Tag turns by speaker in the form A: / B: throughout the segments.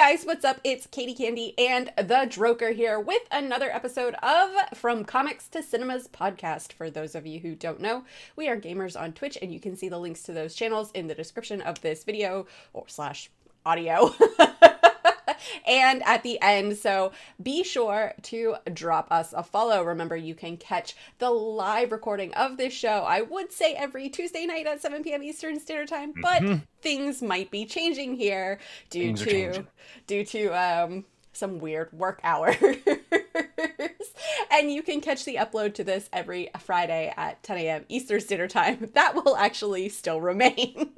A: guys, what's up? It's Katie Candy and the Droker here with another episode of From Comics to Cinemas podcast. For those of you who don't know, we are gamers on Twitch, and you can see the links to those channels in the description of this video or slash audio. And at the end, so be sure to drop us a follow. Remember, you can catch the live recording of this show, I would say every Tuesday night at 7 p.m. Eastern Standard Time, but things might be changing here due to some weird work hours. And you can catch the upload to this every Friday at 10 a.m. Eastern Standard Time. That will actually still remain.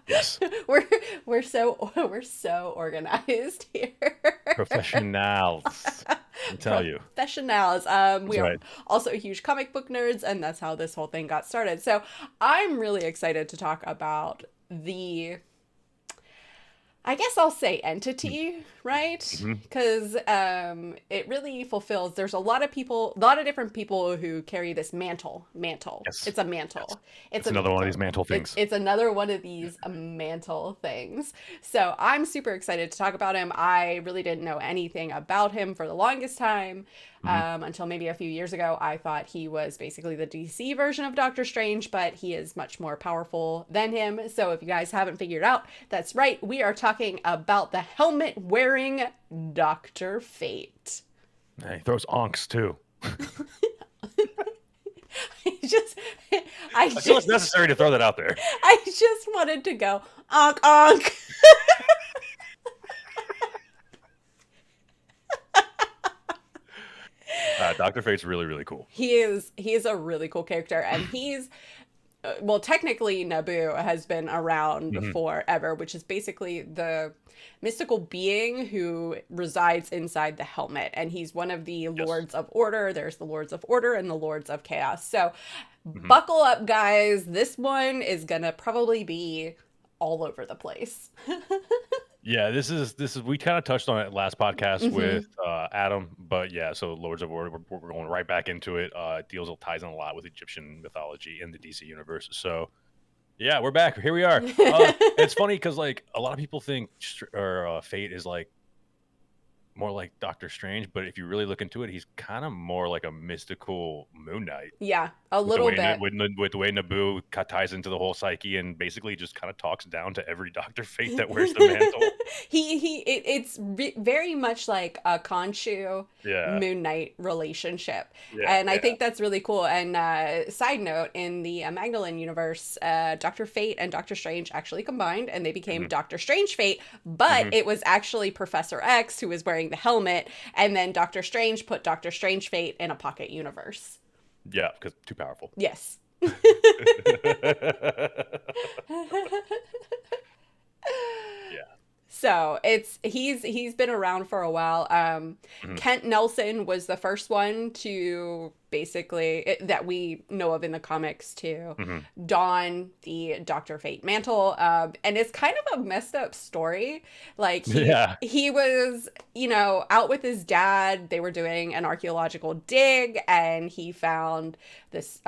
B: Yes.
A: We're so organized here.
B: Professionals. I tell you.
A: Professionals. We are also huge comic book nerds, and that's how this whole thing got started. So I'm really excited to talk about I guess I'll say entity, right? Because it really fulfills. There's a lot of different people who carry this mantle.
B: Yes.
A: It's a mantle.
B: Yes.
A: It's
B: another one of these mantle things.
A: It's another one of these mantle things. So I'm super excited to talk about him. I really didn't know anything about him for the longest time. Until maybe a few years ago. I thought he was basically the DC version of Doctor Strange, but he is much more powerful than him. So if you guys haven't figured out, that's right. We are talking about the helmet-wearing Dr. Fate.
B: He throws onks, too.
A: I
B: feel it's necessary to throw that out there.
A: I just wanted to go, onk, onk.
B: Dr. Fate's really, really cool.
A: He is a really cool character, and he's well, technically Naboo has been around forever, which is basically the mystical being who resides inside the helmet, and he's one of the Lords of Order. There's the Lords of Order and the Lords of Chaos. So buckle up, guys. This one is gonna probably be all over the place.
B: Yeah, this is we kind of touched on it last podcast with Adam, but yeah, so Lords of Order, we're going right back into it. Ties in a lot with Egyptian mythology in the DC universe. So yeah, we're back. Here we are. It's funny because like a lot of people think Fate is like more like Doctor Strange, but if you really look into it, he's kind of more like a mystical Moon Knight.
A: Yeah, a little bit.
B: With the way Naboo ties into the whole psyche and basically just kind of talks down to every Dr. Fate that wears the mantle.
A: It's very much like a Khonshu Moon Knight relationship. And I think that's really cool. And side note, in the Magdalene universe, Dr. Fate and Doctor Strange actually combined, and they became Doctor Strange Fate, but it was actually Professor X who was wearing the helmet, and then Doctor Strange put Doctor Strange Fate in a pocket universe.
B: Yeah, because too powerful.
A: Yes. So he's been around for a while. Kent Nelson was the first one to basically, that we know of in the comics, to don the Dr. Fate mantle. And it's kind of a messed up story. Like he was, out with his dad. They were doing an archaeological dig, and he found this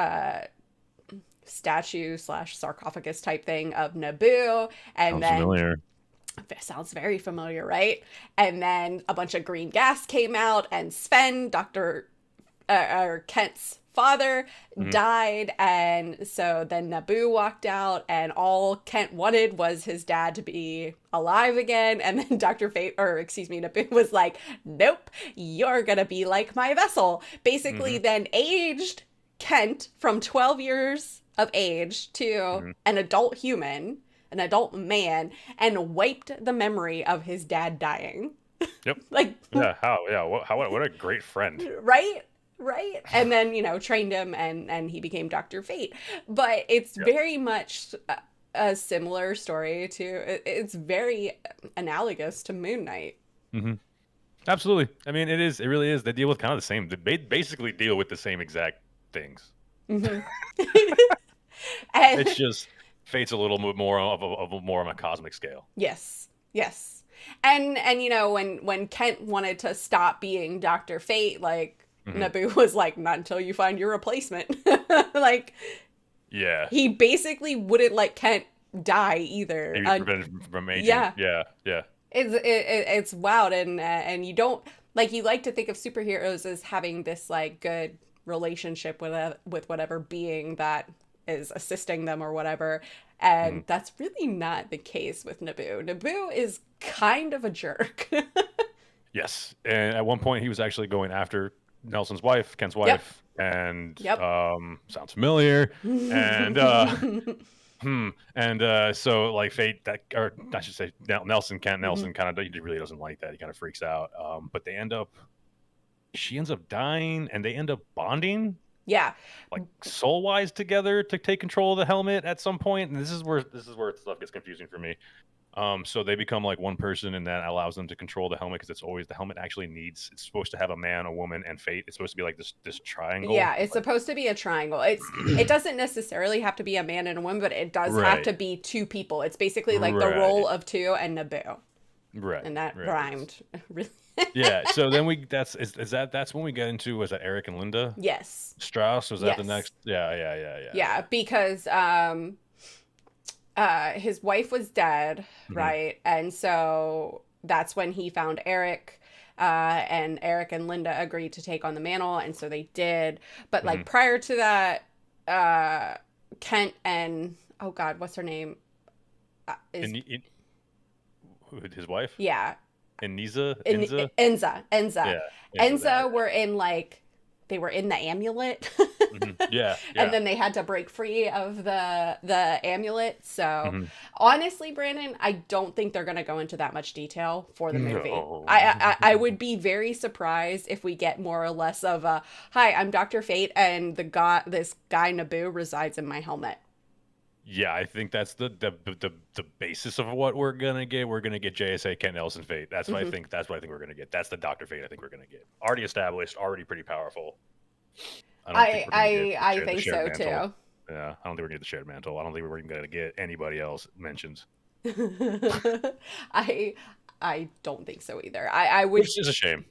A: statue / sarcophagus type thing of Naboo. And
B: Sounds familiar.
A: Sounds very familiar, right? And then a bunch of green gas came out, and Sven, Kent's father, died, and so then Naboo walked out, and all Kent wanted was his dad to be alive again, and then Naboo was like, nope, you're gonna be like my vessel. Basically then aged Kent from 12 years of age to an adult human, an adult man, and wiped the memory of his dad dying.
B: Yep. What a great friend.
A: Right? And then, trained him, and he became Dr. Fate. It it's very much a similar story it's very analogous to Moon Knight.
B: Absolutely. I mean, it really is. They deal with kind of the same, they basically deal with the same exact things. It's just Fate's a little bit more on a cosmic scale.
A: Yes. And when Kent wanted to stop being Dr. Fate, like Naboo was like, not until you find your replacement. He basically wouldn't let Kent die either.
B: Maybe from aging. Yeah.
A: It's wild, and you don't like, you like to think of superheroes as having this like good relationship with whatever being that is assisting them or whatever, and
B: Mhm.
A: that's really not the case with Naboo. Naboo is kind of a jerk.
B: Yes, and at one point he was actually going after Nelson's wife, Ken's
A: Yep.
B: wife, and
A: Yep.
B: sounds familiar. And so like Fate that, or I should say Nelson, Kent
A: Mhm.
B: Nelson, kind of he really doesn't like that. He kind of freaks out. But she ends up dying, and they end up bonding
A: Yeah.
B: like soul wise together to take control of the helmet at some point. And this is where stuff gets confusing for me. So they become like one person, and that allows them to control the helmet because it's always the helmet actually needs. It's supposed to have a man, a woman, and Fate. It's supposed to be like this triangle.
A: Yeah, it's supposed to be a triangle. It doesn't necessarily have to be a man and a woman, but it does have
B: Right,
A: to be two people. It's basically like the
B: right,
A: role of two and Naboo.
B: right,
A: And that
B: right.
A: rhymed. Really.
B: Yeah. So then that's when we get into, was that Eric and Linda
A: Yes.
B: Strauss? Was that the
A: Yes.
B: next? Yeah, yeah, yeah, yeah,
A: Yeah,
B: yeah.
A: because his wife was dead,
B: Hmm.
A: right? And so that's when he found Eric. And Eric and Linda agreed to take on the mantle, and so they did. But
B: Hmm.
A: like prior to that, uh, Kent and, oh God, what's her name? Is
B: His wife,
A: Yeah, in
B: Inza.
A: Enza,
B: Yeah, Inza. That.
A: Enza were in like, they were in the amulet,
B: Yeah,
A: and
B: yeah.
A: then they had to break free of the amulet. So
B: Hmm.
A: honestly, Brandon, I don't think they're gonna go into that much detail for the movie.
B: No.
A: I would be very surprised if we get more or less of a, hi, I'm Dr. Fate, and this guy Naboo resides in my helmet.
B: Yeah, I think that's the basis of what we're gonna get. We're gonna get JSA Kent Nelson Fate. That's what I
A: Hmm.
B: think. That's what I think we're gonna get. That's the Doctor Fate I think we're gonna get. Already established, already pretty powerful. I don't think
A: I
B: we're gonna get
A: I I
B: the
A: think
B: shared
A: so
B: mantle.
A: too.
B: Yeah, I don't think we're gonna get the shared mantle. I don't think we're even gonna get anybody else mentioned,
A: I I don't think so either. I would,
B: which is a shame.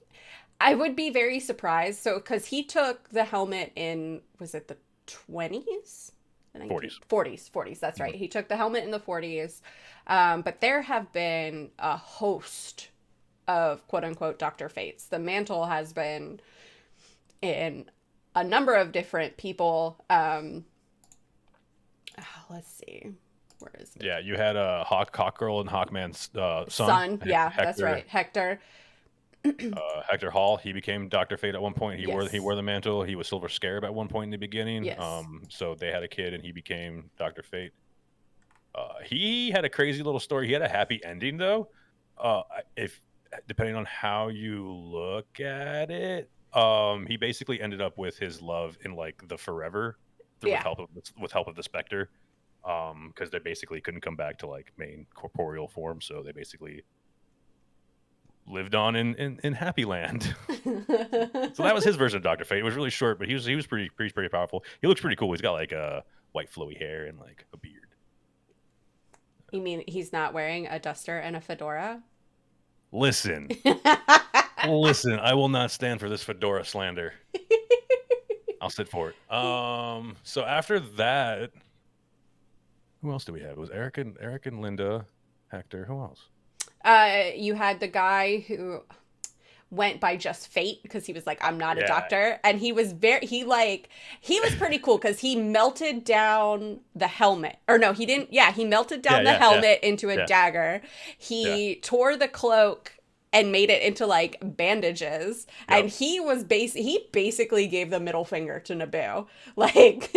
A: I would be very surprised. So, because he took the helmet in, was it the 20s? The
B: 40s.
A: 40s, 40s, that's
B: Mhm.
A: right. He took the helmet in the 40s. But there have been a host of quote unquote Dr. Fates. The mantle has been in a number of different people. Let's see. Where is it?
B: Yeah, you had a Hawk Girl and Hawkman's son,
A: Son. Yeah, that's
B: Hector.
A: right. Hector.
B: Hector Hall, he became Doctor Fate at one point. He
A: Yes.
B: wore the mantle. He was Silver Scarab at one point in the beginning.
A: Yes.
B: So they had a kid, and he became Doctor Fate. He had a crazy little story. He had a happy ending though. If depending on how you look at it, he basically ended up with his love in like the forever,
A: Yeah.
B: with help of the Spectre, because they basically couldn't come back to like main corporeal form, so they basically lived on in Happy Land. So that was his version of Doctor Fate. It was really short, but he was pretty powerful. He looks pretty cool. He's got like a white flowy hair and like a beard.
A: You mean he's not wearing a duster and a fedora?
B: Listen, listen. I will not stand for this fedora slander. I'll sit for it. So after that, who else do we have? It was Eric and Linda, Hector. Who else?
A: You had the guy who went by just Fate because he was like, I'm not a
B: Yeah,
A: doctor. And he was pretty cool because he melted down the helmet. Or no, he didn't. Yeah, he melted
B: yeah,
A: down the
B: yeah, yeah,
A: helmet into a
B: yeah,
A: dagger.
B: yeah.
A: He tore the cloak and made it into like bandages. And
B: Yep.
A: he basically gave the middle finger to Naboo. Like,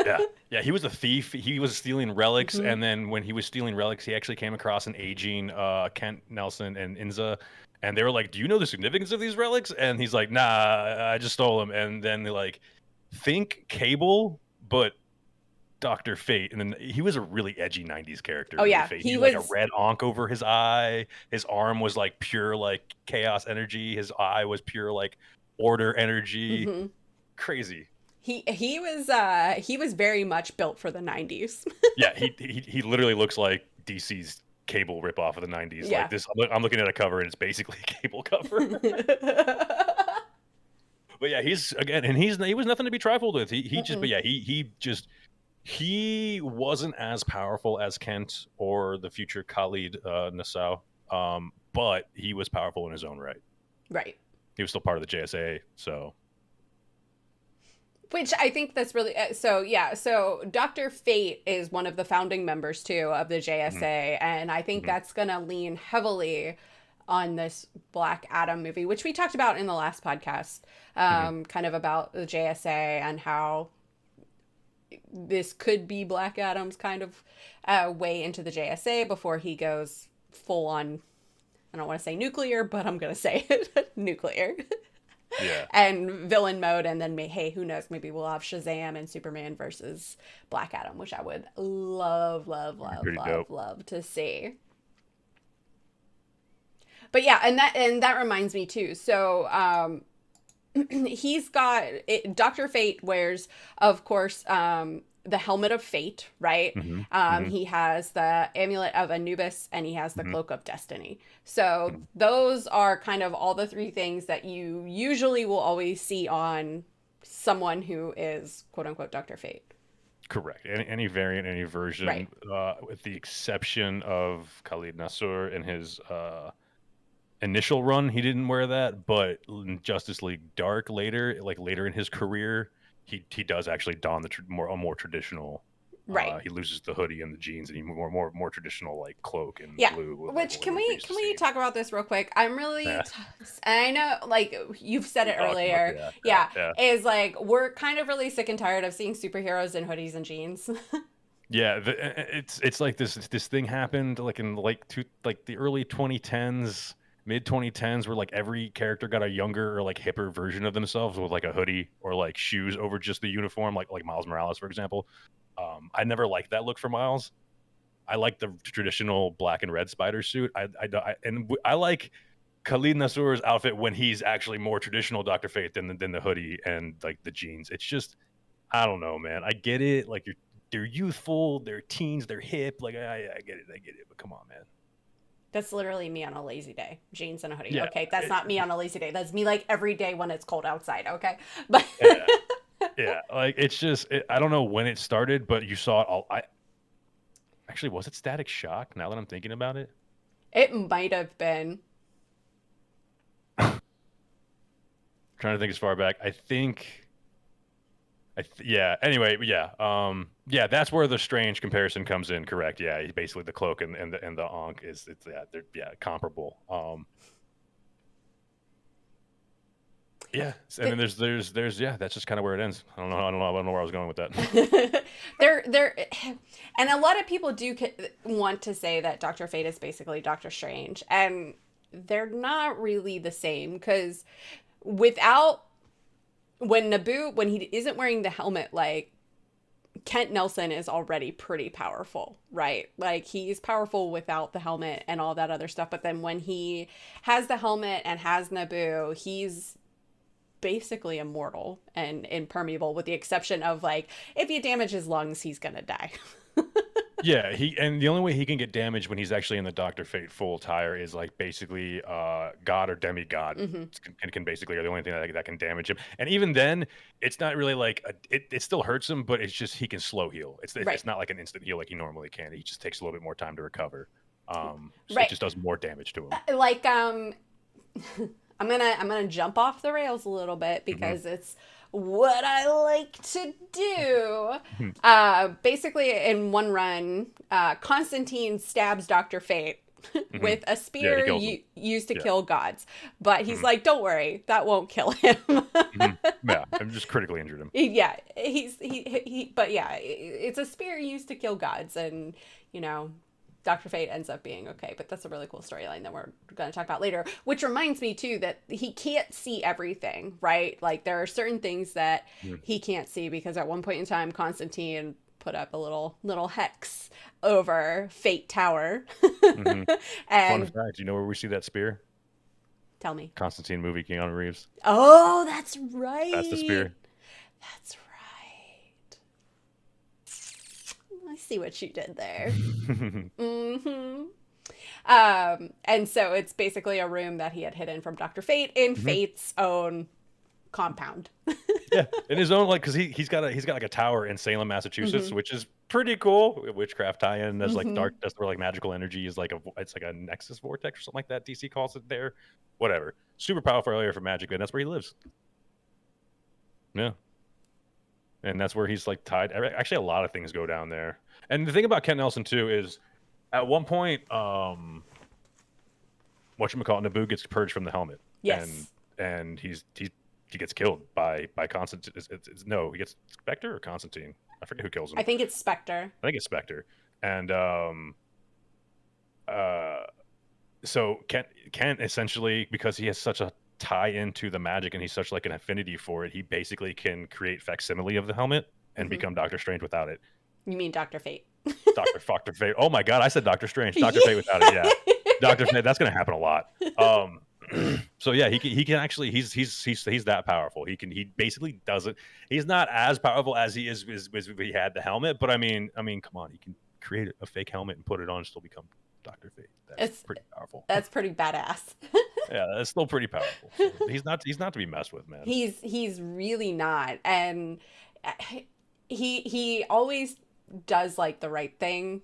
B: Yeah. Yeah, he was a thief. He was stealing relics,
A: mhm,
B: and then when he was stealing relics, he actually came across an aging Kent Nelson and Inza, and they were like, "Do you know the significance of these relics?" And he's like, "Nah, I just stole them." And then they like, think Cable, but Doctor Fate, and then he was a really edgy '90s character,
A: oh
B: really
A: yeah,
B: Fate. He
A: he
B: had like a
A: was.
B: red ankh over his eye. His arm was like pure like chaos energy. His eye was pure like order energy.
A: Mhm.
B: Crazy.
A: He was very much built for the 90s.
B: Yeah, he literally looks like DC's Cable ripoff of the '90s. Like
A: Yeah.
B: this, I'm looking at a cover and it's basically a Cable cover. But yeah, he's again, and he was nothing to be trifled with. He just, but
A: Mm-mm.
B: yeah, he just he wasn't as powerful as Kent or the future Khalid Nassau. but he was powerful in his own right.
A: Right.
B: He was still part of the JSA, so.
A: Which I think that's really so. Yeah, so Dr. Fate is one of the founding members too of the
B: Mhm,
A: JSA, and I think
B: mhm,
A: that's gonna lean heavily on this Black Adam movie, which we talked about in the last podcast,
B: mhm.
A: kind of about the JSA and how this could be Black Adam's kind of way into the JSA before he goes full on. I don't want to say nuclear, but I'm gonna say it nuclear.
B: Yeah,
A: And villain mode, and then hey, who knows, maybe we'll have Shazam and Superman versus Black Adam, which I would love love
B: it'd be
A: love
B: pretty
A: love
B: dope.
A: love to see. But yeah, and that reminds me too, so he's got Dr. Fate wears, of course, the helmet of fate, right?
B: Hmm, hmm,
A: He has the amulet of Anubis, and he has the
B: hmm,
A: cloak of destiny. So
B: hmm.
A: those are kind of all the three things that you usually will always see on someone who is quote unquote Dr. Fate.
B: Correct. Any variant, any
A: Right.
B: version, with the exception of Khalid Nassour in his initial run, he didn't wear that, but in Justice League Dark later, like later in his career, he does actually don the more traditional.
A: Right.
B: He loses the hoodie and the jeans, and he more traditional like cloak and
A: Yeah.
B: blue, like
A: Which
B: what
A: can
B: we
A: we
B: used to
A: can we
B: see.
A: talk about this real quick? I'm really
B: Yeah,
A: and I know like you've said
B: we
A: it
B: talked about
A: earlier.
B: that. Yeah,
A: Yeah,
B: yeah,
A: is like we're kind of really sick and tired of seeing superheroes in hoodies and jeans.
B: yeah. It's like this thing happened like in like the early 2010s, mid 2010s, where like every character got a younger or like hipper version of themselves with like a hoodie or like shoes over just the uniform, like Miles Morales, for example. I never liked that look for Miles. I like the traditional black and red spider suit. I like Khalid Nassour's outfit when he's actually more traditional Doctor Fate than the hoodie and like the jeans. It's just I don't know, man. I get it. Like they're youthful, they're teens, they're hip. Like I get it. But come on, man.
A: That's literally me on a lazy day. Jeans and a hoodie.
B: Yeah,
A: Okay, that's not me on a lazy day. That's me like every day when it's cold outside. Okay, but
B: yeah, yeah. Like it's just I don't know when it started, but you saw it all. I actually was it Static Shock. Now that I'm thinking about it,
A: it might have been.
B: trying to think as far back. I think. Yeah. Anyway, yeah. Yeah. That's where the strange comparison comes in. Correct. Yeah. Basically, the cloak and the ankh it's yeah they're yeah comparable. Yeah. And then there's yeah that's just kind of where it ends. I don't know where I was going with that.
A: There, and a lot of people do want to say that Doctor Fate is basically Doctor Strange, and they're not really the same because without when he isn't wearing the helmet, like Kent Nelson is already pretty powerful, right? Like he's powerful without the helmet and all that other stuff. But then when he has the helmet and has Naboo, he's basically immortal and impermeable, with the exception of like if you damage his lungs, he's gonna die.
B: Yeah, and the only way he can get damaged when he's actually in the Doctor Fate full attire is like basically God or demigod
A: Hmm.
B: can basically are the only thing that can damage him. And even then, it's not really like it still hurts him, but it's just he can slow heal.
A: Right,
B: It's not like an instant heal like he normally can. He just takes a little bit more time to recover. So it
A: right.
B: just does more damage to him.
A: Like I'm gonna jump off the rails a little bit
B: Hmm,
A: because it's what I like to do.
B: hmm.
A: Basically, in one run, Constantine stabs Dr. Fate
B: Hmm.
A: with a
B: Yeah, he
A: spear
B: kills him.
A: used to
B: Yeah.
A: kill gods. But he's
B: Hmm,
A: like, don't worry, that won't kill him.
B: hmm. Yeah, I'm just critically injured him.
A: Yeah, but yeah, it's a spear used to kill gods, and you know, Dr. Fate ends up being okay. But that's a really cool storyline that we're going to talk about later. Which reminds me too that he can't see everything, right? Like there are certain things that
B: Mhm.
A: he can't see because at one point in time, Constantine put up a little hex over Fate Tower,
B: Hmm. Fun
A: and
B: fact, you know where we see that spear?
A: tell me,
B: Constantine movie, Keanu Reeves.
A: oh, that's
B: That's the
A: right,
B: spear.
A: that's right. I see what you did there. Mm-hmm. And so it's basically a room that he had hidden from Dr. Fate in
B: Mhm.
A: Fate's own compound.
B: Yeah, in his own, like, because he's got like a tower in Salem, Massachusetts,
A: Mm-hmm.
B: which is pretty cool. Witchcraft tie-in. There's like
A: Mm-hmm.
B: dark. That's where like magical energy is like it's like a nexus vortex or something like that. DC calls it there. Whatever. Super powerful area for magic, and that's where he lives. Yeah, and that's where he's like tied. Actually, a lot of things go down there. And the thing about Kent Nelson too is, at one point, whatchamacallit, Naboo gets purged from the helmet, and
A: Yes.
B: he gets killed by Constantine. No, he gets Spectre or Constantine. I forget who kills him.
A: I think it's Spectre.
B: I think it's Spectre. And uh so Kent essentially, because he has such a tie into the magic and he's such like an affinity for it, he basically can create facsimile of the helmet and
A: Mm-hmm.
B: become Doctor Strange without it.
A: You mean Dr. Fate?
B: Doctor Fate. Oh my god, I said Doctor Strange. Doctor
A: Yeah.
B: Fate without it. Yeah, Doctor Fate. That's gonna happen a lot. So yeah, he can actually he's that powerful. He basically doesn't. He's not as powerful as he is if he had the helmet. But I mean, come on, he can create a fake helmet and put it on and still become Doctor Fate. That's
A: It's
B: pretty powerful.
A: that's pretty badass.
B: Yeah, that's still pretty powerful. So he's not to be messed with, man.
A: He's really not, and he always does like the right thing,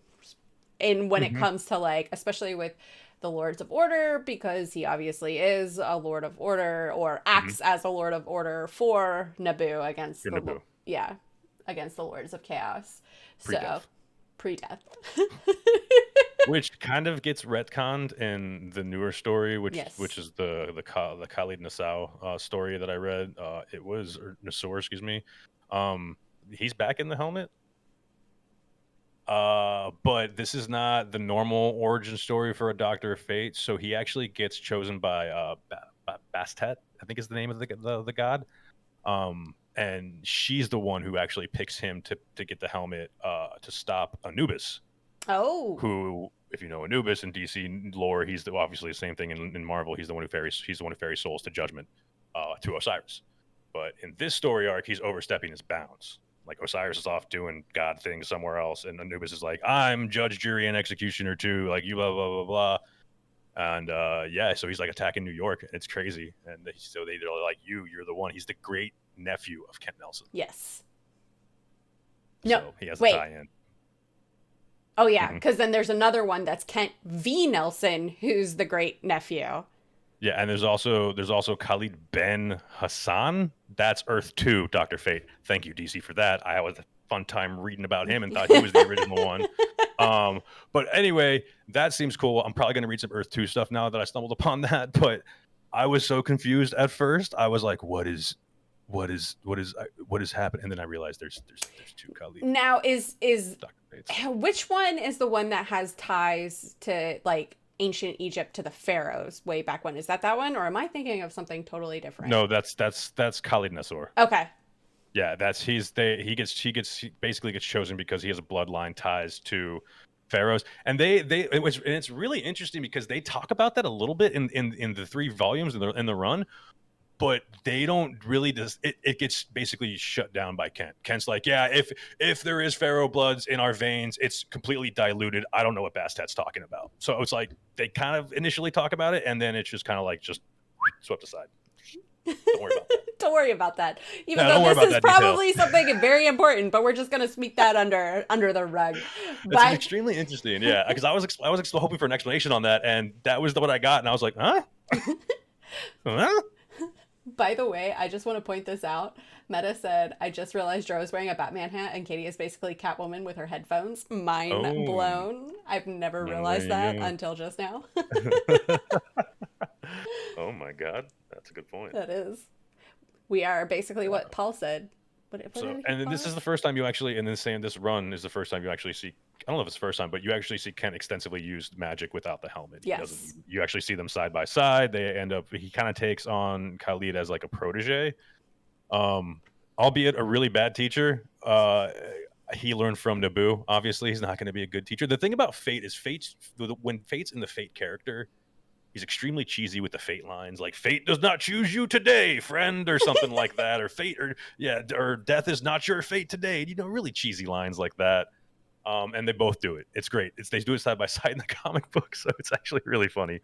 A: and when it
B: Hmm.
A: comes to like, especially with the Lords of Order, because he obviously is a Lord of Order or
B: Hmm.
A: acts as a Lord of Order for Naboo against
B: You're Naboo.
A: yeah, against the Lords of Chaos. So
B: Pre-death.
A: pre-death.
B: Which kind of gets retconned in the newer story, which
A: Yes.
B: is the Khalid Nassour story that I read. It was or Nassour, excuse me. Um, he's back in the helmet. But this is not the normal origin story for a Doctor of Fate. So he actually gets chosen by Bastet, I think is the name of the god. And she's the one who actually picks him to get the helmet to stop Anubis,
A: Oh.
B: who, if you know Anubis in DC lore, he's obviously the same thing in Marvel. He's the one who ferries souls to Judgment, to Osiris. But in this story arc, he's overstepping his bounds. Like Osiris is off doing god things somewhere else, and Anubis is like, "I'm judge, jury, and executioner too." Like you, blah blah blah blah. And yeah, so he's like attacking New York, and it's crazy. And so they're like, "You're the one." He's the great nephew of Kent Nelson,
A: Yes. No.
B: so he has a
A: Wait.
B: tie-in.
A: Oh yeah,
B: Hmm.
A: because then there's another one that's Kent V. Nelson, who's the great nephew.
B: Yeah, and there's also Khalid Ben Hassan. That's Earth 2, Dr. Fate. Thank you, DC, for that. I had a fun time reading about him and thought he was the original one. But anyway, that seems cool. I'm probably gonna read some Earth 2 stuff now that I stumbled upon that. But I was so confused at first. I was like, what is happening? And then I realized there's two Khalid
A: Now is
B: Dr. Fates.
A: which one is the one that has ties to like ancient Egypt to the pharaohs way back when? Is that one, or am I thinking of something totally different?
B: No, that's Khalid Nassour.
A: Okay.
B: Yeah, he basically gets chosen because he has bloodline ties to pharaohs, and it's really interesting because they talk about that a little bit in the 3 volumes in the run, but they don't really it gets basically shut down by Kent. Kent's like, yeah, if there is pharaoh bloods in our veins, it's completely diluted. I don't know what Bastet's talking about. So it's like they kind of initially talk about it, and then it's just kind of like just swept aside. Don't worry about that.
A: Don't worry about that. Even
B: No, don't
A: though
B: worry
A: this
B: about
A: is
B: that detail.
A: probably something very important, but we're just gonna sweep that under the rug.
B: It's
A: But
B: extremely interesting, yeah. Because I was hoping for an explanation on that, and that was what I got, and I was like, huh? Huh?
A: by the way, I just want to point this out. Meta said, I just realized Joe is wearing a Batman hat and Katie is basically Catwoman with her headphones. Mind
B: Oh,
A: blown. I've never
B: well, there
A: realized that
B: you
A: until just now.
B: go. Oh my god, that's a good point.
A: That is. We are basically what
B: Wow.
A: Paul said. What
B: So,
A: did he
B: and then
A: call
B: this
A: it?
B: is the first time you actually, and then saying this run is the first time you actually see. I don't know if it's the first time, but you actually see Kent extensively use magic without the helmet. He doesn't.
A: Yes.
B: You actually see them side by side. They end up. He kind of takes on Khalid as like a protege, um, albeit a really bad teacher. He learned from Naboo. Obviously, he's not going to be a good teacher. The thing about Fate is when Fate's in the Fate character, he's extremely cheesy with the Fate lines, like "Fate does not choose you today, friend," or something like that, or "Fate," or yeah, or "Death is not your fate today." You know, really cheesy lines like that. And they both do it. It's great. They do it side by side in the comic book, so it's actually really funny.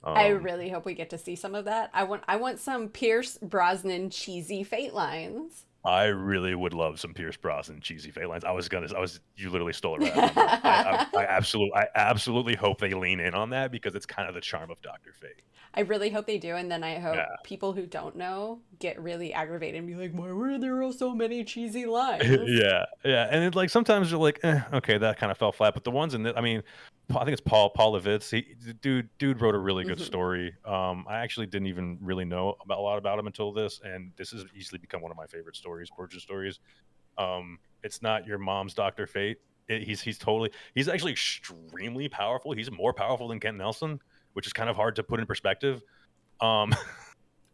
A: I
B: Um,
A: really hope we get to see some of that. I want some Pierce Brosnan cheesy Fate lines.
B: I really would love some Pierce Brosnan cheesy fate lines. You literally stole it right out of my mouth. I absolutely hope they lean in on that because it's kind of the charm of Doctor Fate.
A: I really hope they do, and then I hope
B: Yeah,
A: people who don't know get really aggravated and be like, "Why were there all so many cheesy lines?"
B: yeah, yeah. And it's like sometimes you're like, okay, that kind of fell flat. But the ones in the, I mean, I think it's Paul Levitz. Dude wrote a really good
A: Hmm.
B: story. I actually didn't even really know about a lot about him until this, and this has easily become one of my favorite stories, origin stories. It's not your mom's Doctor Fate. He's actually extremely powerful. He's more powerful than Kent Nelson, which is kind of hard to put in perspective. Um,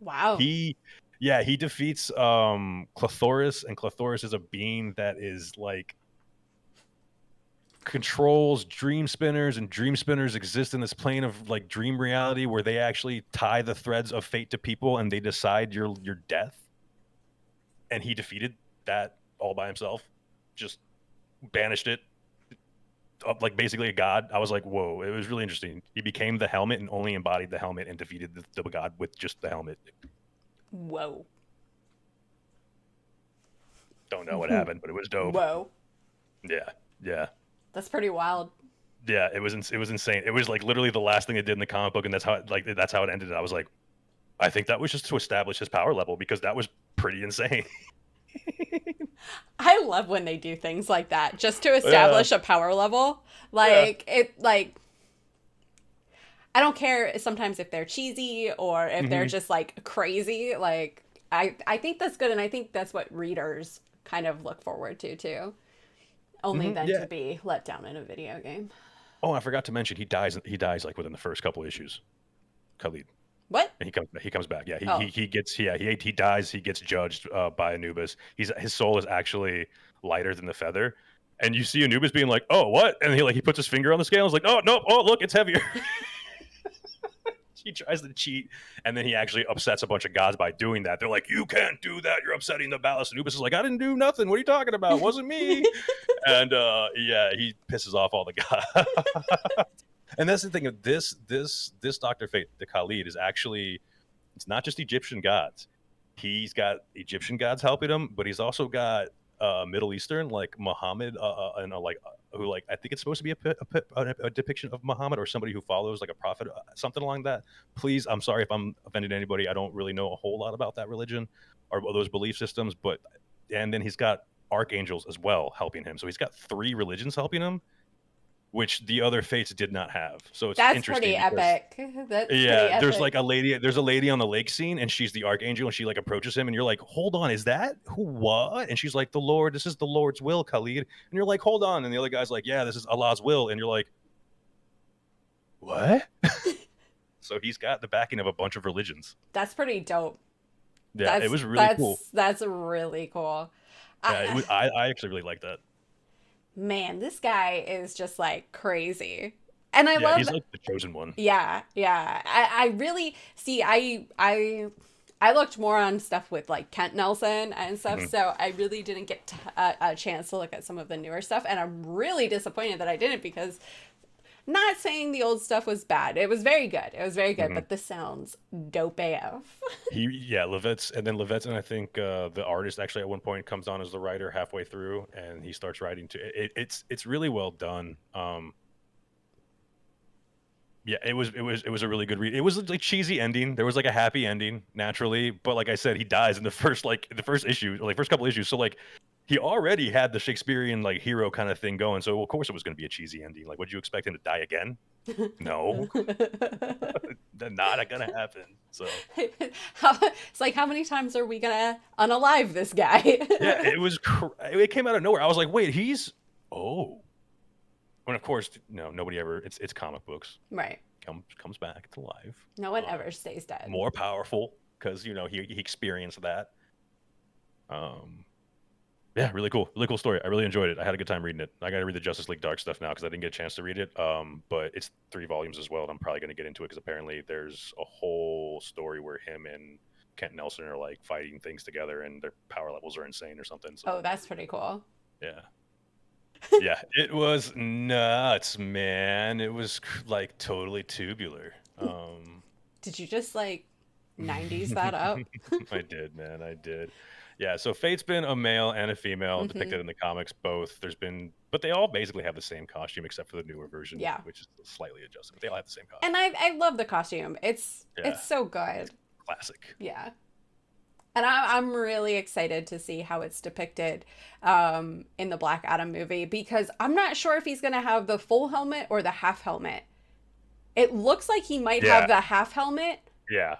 A: Wow.
B: he yeah, he defeats Clothoris, and Clothoris is a being that is like controls dream spinners, and dream spinners exist in this plane of like dream reality where they actually tie the threads of fate to people and they decide your death. And he defeated that all by himself. Just banished it up like basically a god. I was like, whoa, it was really interesting. He became the helmet and only embodied the helmet and defeated the god with just the helmet.
A: Whoa.
B: Don't know what happened, but it was dope.
A: Whoa.
B: Yeah, yeah,
A: That's pretty wild.
B: yeah. It was insane. It was like literally the last thing it did in the comic book, and that's how it ended. I was like, I think that was just to establish his power level because that was pretty insane.
A: I love when they do things like that just to
B: Yeah,
A: establish a power level.
B: yeah.
A: Like I don't care sometimes if they're cheesy or if they're
B: Hmm.
A: just like crazy. Like I think that's good, and I think that's what readers kind of look forward to too. Only
B: Hmm.
A: then
B: Yeah.
A: to be let down in a video game.
B: Oh, I forgot to mention he dies. He dies like within the first couple issues. Khalid.
A: What?
B: And he comes back. Yeah,
A: Oh.
B: he gets yeah he dies. He gets judged by Anubis. His soul is actually lighter than the feather, and you see Anubis being like, "Oh, what?" And he puts his finger on the scale. And is like, "Oh nope, oh look, it's heavier." He tries to cheat, and then he actually upsets a bunch of gods by doing that. They're like, "You can't do that. You're upsetting the ballast." Anubis is like, "I didn't do nothing. What are you talking about? It wasn't me." And yeah, he pisses off all the gods. And that's the thing of this Doctor Fate, the Khalid, is actually it's not just Egyptian gods. He's got Egyptian gods helping him, but he's also got Middle Eastern like Muhammad and who like I think it's supposed to be a depiction of Muhammad or somebody who follows like a prophet, something along that. Please, I'm sorry if I'm offending anybody. I don't really know a whole lot about that religion or those belief systems, but and then he's got archangels as well helping him. So he's got three religions helping him, which the other fates did not have. So it's
A: That's
B: interesting
A: pretty
B: because
A: epic. That's pretty
B: yeah,
A: epic.
B: there's a lady on the lake scene, and she's the archangel, and she like approaches him, and you're like, hold on, is that who what? And she's like, the Lord, this is the Lord's will, Khalid. And you're like, hold on, and the other guy's like, yeah, this is Allah's will, and you're like, what? So he's got the backing of a bunch of religions.
A: That's pretty dope.
B: Yeah, it
A: That's
B: was really cool.
A: that's really cool.
B: Yeah, it
A: I,
B: was. I actually really like that.
A: man, this guy is just like crazy. And I
B: Yeah,
A: love
B: he's like the chosen one.
A: yeah, yeah. I really see I looked more on stuff with like Kent Nelson and stuff,
B: Hmm.
A: so I really didn't get a chance to look at some of the newer stuff, and I'm really disappointed that I didn't because not saying the old stuff was bad. It was very good. It was very good,
B: Hmm.
A: but this sounds dope AF.
B: Levetz, and I think the artist actually at one point comes on as the writer halfway through, and he starts writing too. It's really well done. Yeah, it was a really good read. It was like cheesy ending. There was like a happy ending naturally, but like I said, he dies in the first issue, like first couple issues. So like he already had the Shakespearean like hero kind of thing going. So of course it was going to be a cheesy ending. Like, would you expect him to die again? No, that's not gonna happen. So
A: It's like, how many times are we gonna unalive this guy?
B: yeah, it came out of nowhere. I was like, wait, he's oh. And of course, no, nobody ever. It's comic books.
A: Right.
B: Comes back to life.
A: No one ever stays dead.
B: More powerful because he experienced that. Um, yeah, really cool story. I really enjoyed it. I had a good time reading it. I got to read the Justice League Dark stuff now because I didn't get a chance to read it. But it's 3 volumes as well, and I'm probably going to get into it because apparently there's a whole story where him and Kent Nelson are like fighting things together, and their power levels are insane or something.
A: Oh,
B: So
A: that's pretty cool.
B: yeah, Yeah, it was nuts, man. It was like totally tubular.
A: Did you just like 90s that up?
B: I did, man. I did. Yeah, so Fate's been a male and a female
A: Hmm.
B: depicted in the comics both. But they all basically have the same costume except for the newer version,
A: Yeah.
B: which is slightly adjusted. But they all have the same
A: And
B: costume.
A: I love the costume.
B: Yeah,
A: It's so good.
B: classic.
A: Yeah. And I'm really excited to see how it's depicted in the Black Adam movie because I'm not sure if he's going to have the full helmet or the half helmet. It looks like he might have
B: Yeah,
A: the half helmet,
B: yeah.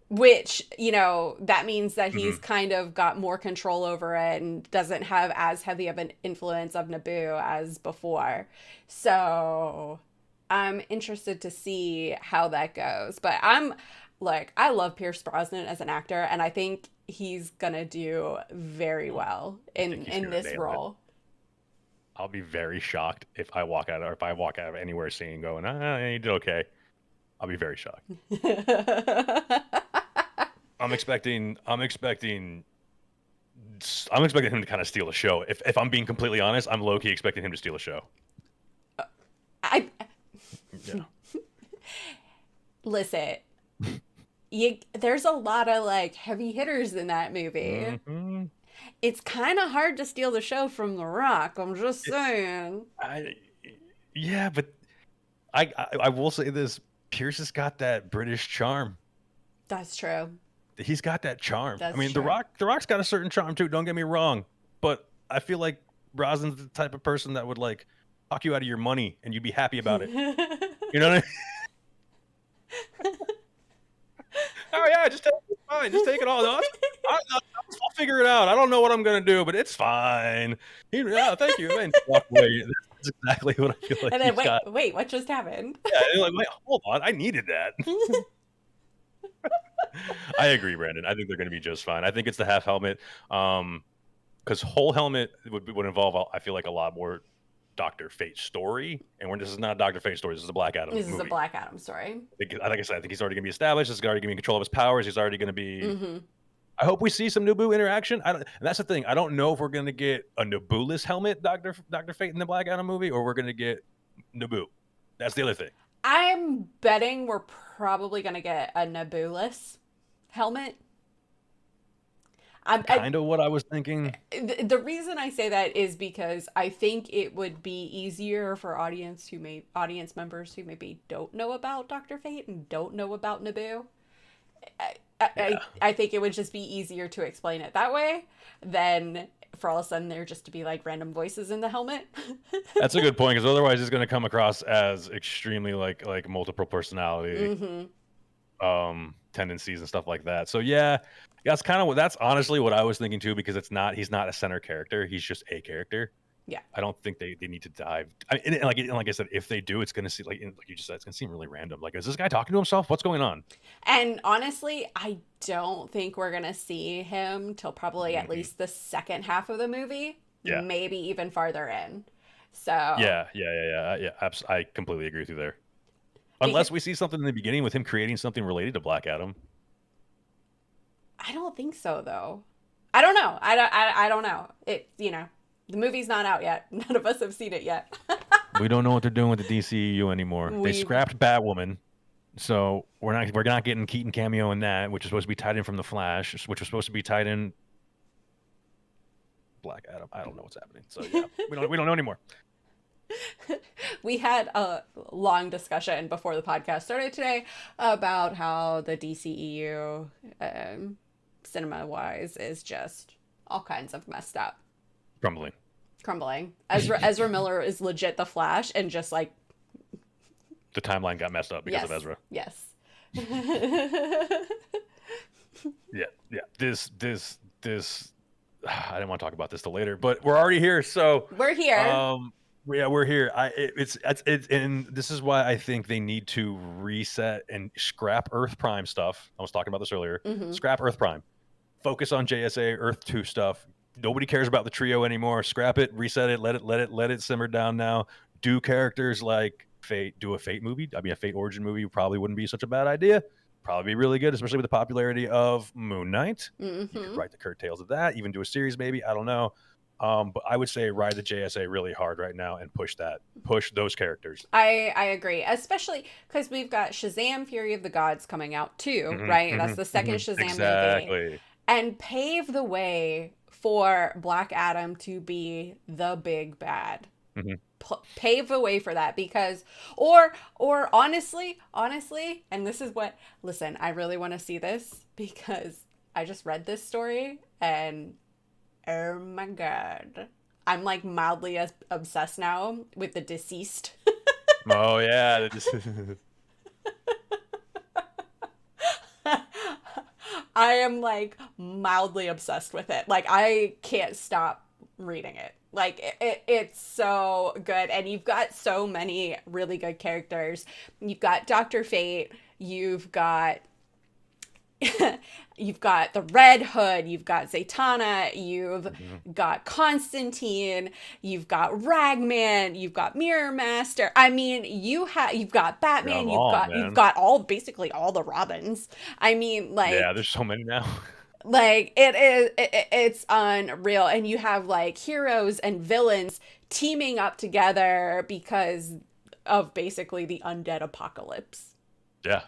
A: which, that means that he's
B: Hmm.
A: kind of got more control over it and doesn't have as heavy of an influence of Naboo as before. So I'm interested to see how that goes. But I love Pierce Brosnan as an actor, and I think he's gonna do very well
B: I think he's
A: in
B: gonna
A: this
B: nail it.
A: role.
B: I'll be very shocked if I walk out or if I walk out of anywhere seeing going, you did okay. I'll be very shocked. I'm expecting him to kind of steal a show. If I'm being completely honest, I'm low key expecting him to steal a show.
A: I
B: Yeah.
A: listen. There's a lot of like heavy hitters in that movie.
B: Hmm.
A: It's kind of hard to steal the show from The Rock. I'm just saying.
B: I yeah, but I will say this: Pierce has got that British charm.
A: That's true.
B: He's got that charm. I
A: That's
B: mean,
A: true.
B: The Rock's got a certain charm too. Don't get me wrong, but I feel like Rosin's the type of person that would like talk you out of your money and you'd be happy about it. You know what I mean? Oh yeah, just take it. It's fine. Just take it all. No, I'll figure it out. I don't know what I'm gonna do, but it's fine. Yeah, thank you. And walk away. That's exactly what I feel like
A: And then
B: he's
A: wait,
B: got.
A: wait, what just happened?
B: Yeah, and like, wait, hold on, I needed that. I agree, Brandon. I think they're gonna be just fine. I think it's the half helmet. Because whole helmet would involve, I feel like, a lot more Doctor Fate story, and this is not a Doctor Fate story. This is a Black Adam
A: This is a
B: movie.
A: Black Adam story.
B: Like I said, I think he's already gonna be established. He's already gonna be in control of his powers. He's already gonna be.
A: Hmm.
B: I hope we see some Naboo interaction. And that's the thing. I don't know if we're gonna get a Naboo-less helmet Doctor Fate in the Black Adam movie, or we're gonna get Naboo. That's the other thing.
A: I'm betting we're probably gonna get a Nebulous helmet.
B: Kind of what I was thinking.
A: The reason I say that is because I think it would be easier for audience members who maybe don't know about Doctor Fate and don't know about Naboo.
B: Yeah,
A: I think it would just be easier to explain it that way than for all of a sudden there just to be like random voices in the helmet.
B: that's a good point because otherwise it's gonna come across as extremely like multiple personality
A: Hmm.
B: tendencies and stuff like that. So yeah, that's honestly what I was thinking too, because he's not a center character, he's just a character.
A: Yeah.
B: I don't think they need to dive. Like I said, if they do, it's gonna seem like you just said, it's gonna seem really random. Like, is this guy talking to himself? What's going on?
A: And honestly, I don't think we're going to see him till probably at
B: Hmm.
A: least the second half of the movie,
B: Yeah,
A: maybe even farther in. So,
B: I completely agree with you there.
A: because
B: Unless we see something in the beginning with him creating something related to Black Adam.
A: I don't think so, though. I don't know. I don't know. The movie's not out yet. None of us have seen it yet.
B: We don't know what they're doing with the DCEU anymore. They
A: we
B: scrapped Batwoman. So we're not getting Keaton cameo in that, which is supposed to be tied in from the Flash, which was supposed to be tied in Black Adam. I don't know what's happening. So yeah, we don't know anymore.
A: we had a long discussion before the podcast started today about how the DCEU, cinema wise, is just all kinds of messed up,
B: Crumbling.
A: crumbling. Ezra Miller is legit the Flash, and just like
B: The timeline got messed up because
A: yes,
B: of Ezra.
A: yes.
B: Yeah. This. I didn't want to talk about this till later, but we're already here. So
A: We're here.
B: yeah, we're here. And this is why I think they need to reset and scrap Earth Prime stuff. I was talking about this earlier.
A: Hmm.
B: Scrap Earth Prime. Focus on JSA Earth 2 stuff. Nobody cares about the trio anymore. Scrap it, reset it, let it simmer down now. Do characters like Fate, do a Fate movie. I mean, a Fate origin movie probably wouldn't be such a bad idea. Probably be really good, especially with the popularity of Moon Knight. You could
A: Hmm.
B: write the curtails of that, even do a series maybe. I don't know. But I would say ride the JSA really hard right now and push those characters.
A: I agree, especially because we've got Shazam: Fury of the Gods coming out too, right? That's the second Shazam movie,
B: Exactly.
A: and pave the way for Black Adam to be the big bad.
B: Hmm.
A: Pave the way for that, because or honestly, and this is what, listen, I really want to see this because I just read this story and oh my god, I'm like mildly obsessed now with the deceased.
B: Oh yeah.
A: I am like mildly obsessed with it. Like I can't stop reading it. Like it's so good, and you've got so many really good characters. You've got Dr. Fate, you've got you've got the Red Hood, you've got Zatanna, you've
B: Mhm.
A: got Constantine, you've got Ragman, you've got Mirror Master. I mean, you've got
B: We got
A: Batman,
B: them
A: you've
B: all,
A: got you've
B: man.
A: got all, basically all the Robins. I mean,
B: Yeah, there's so many now.
A: like it's unreal, and you have like heroes and villains teaming up together because of basically the undead apocalypse.
B: Yeah.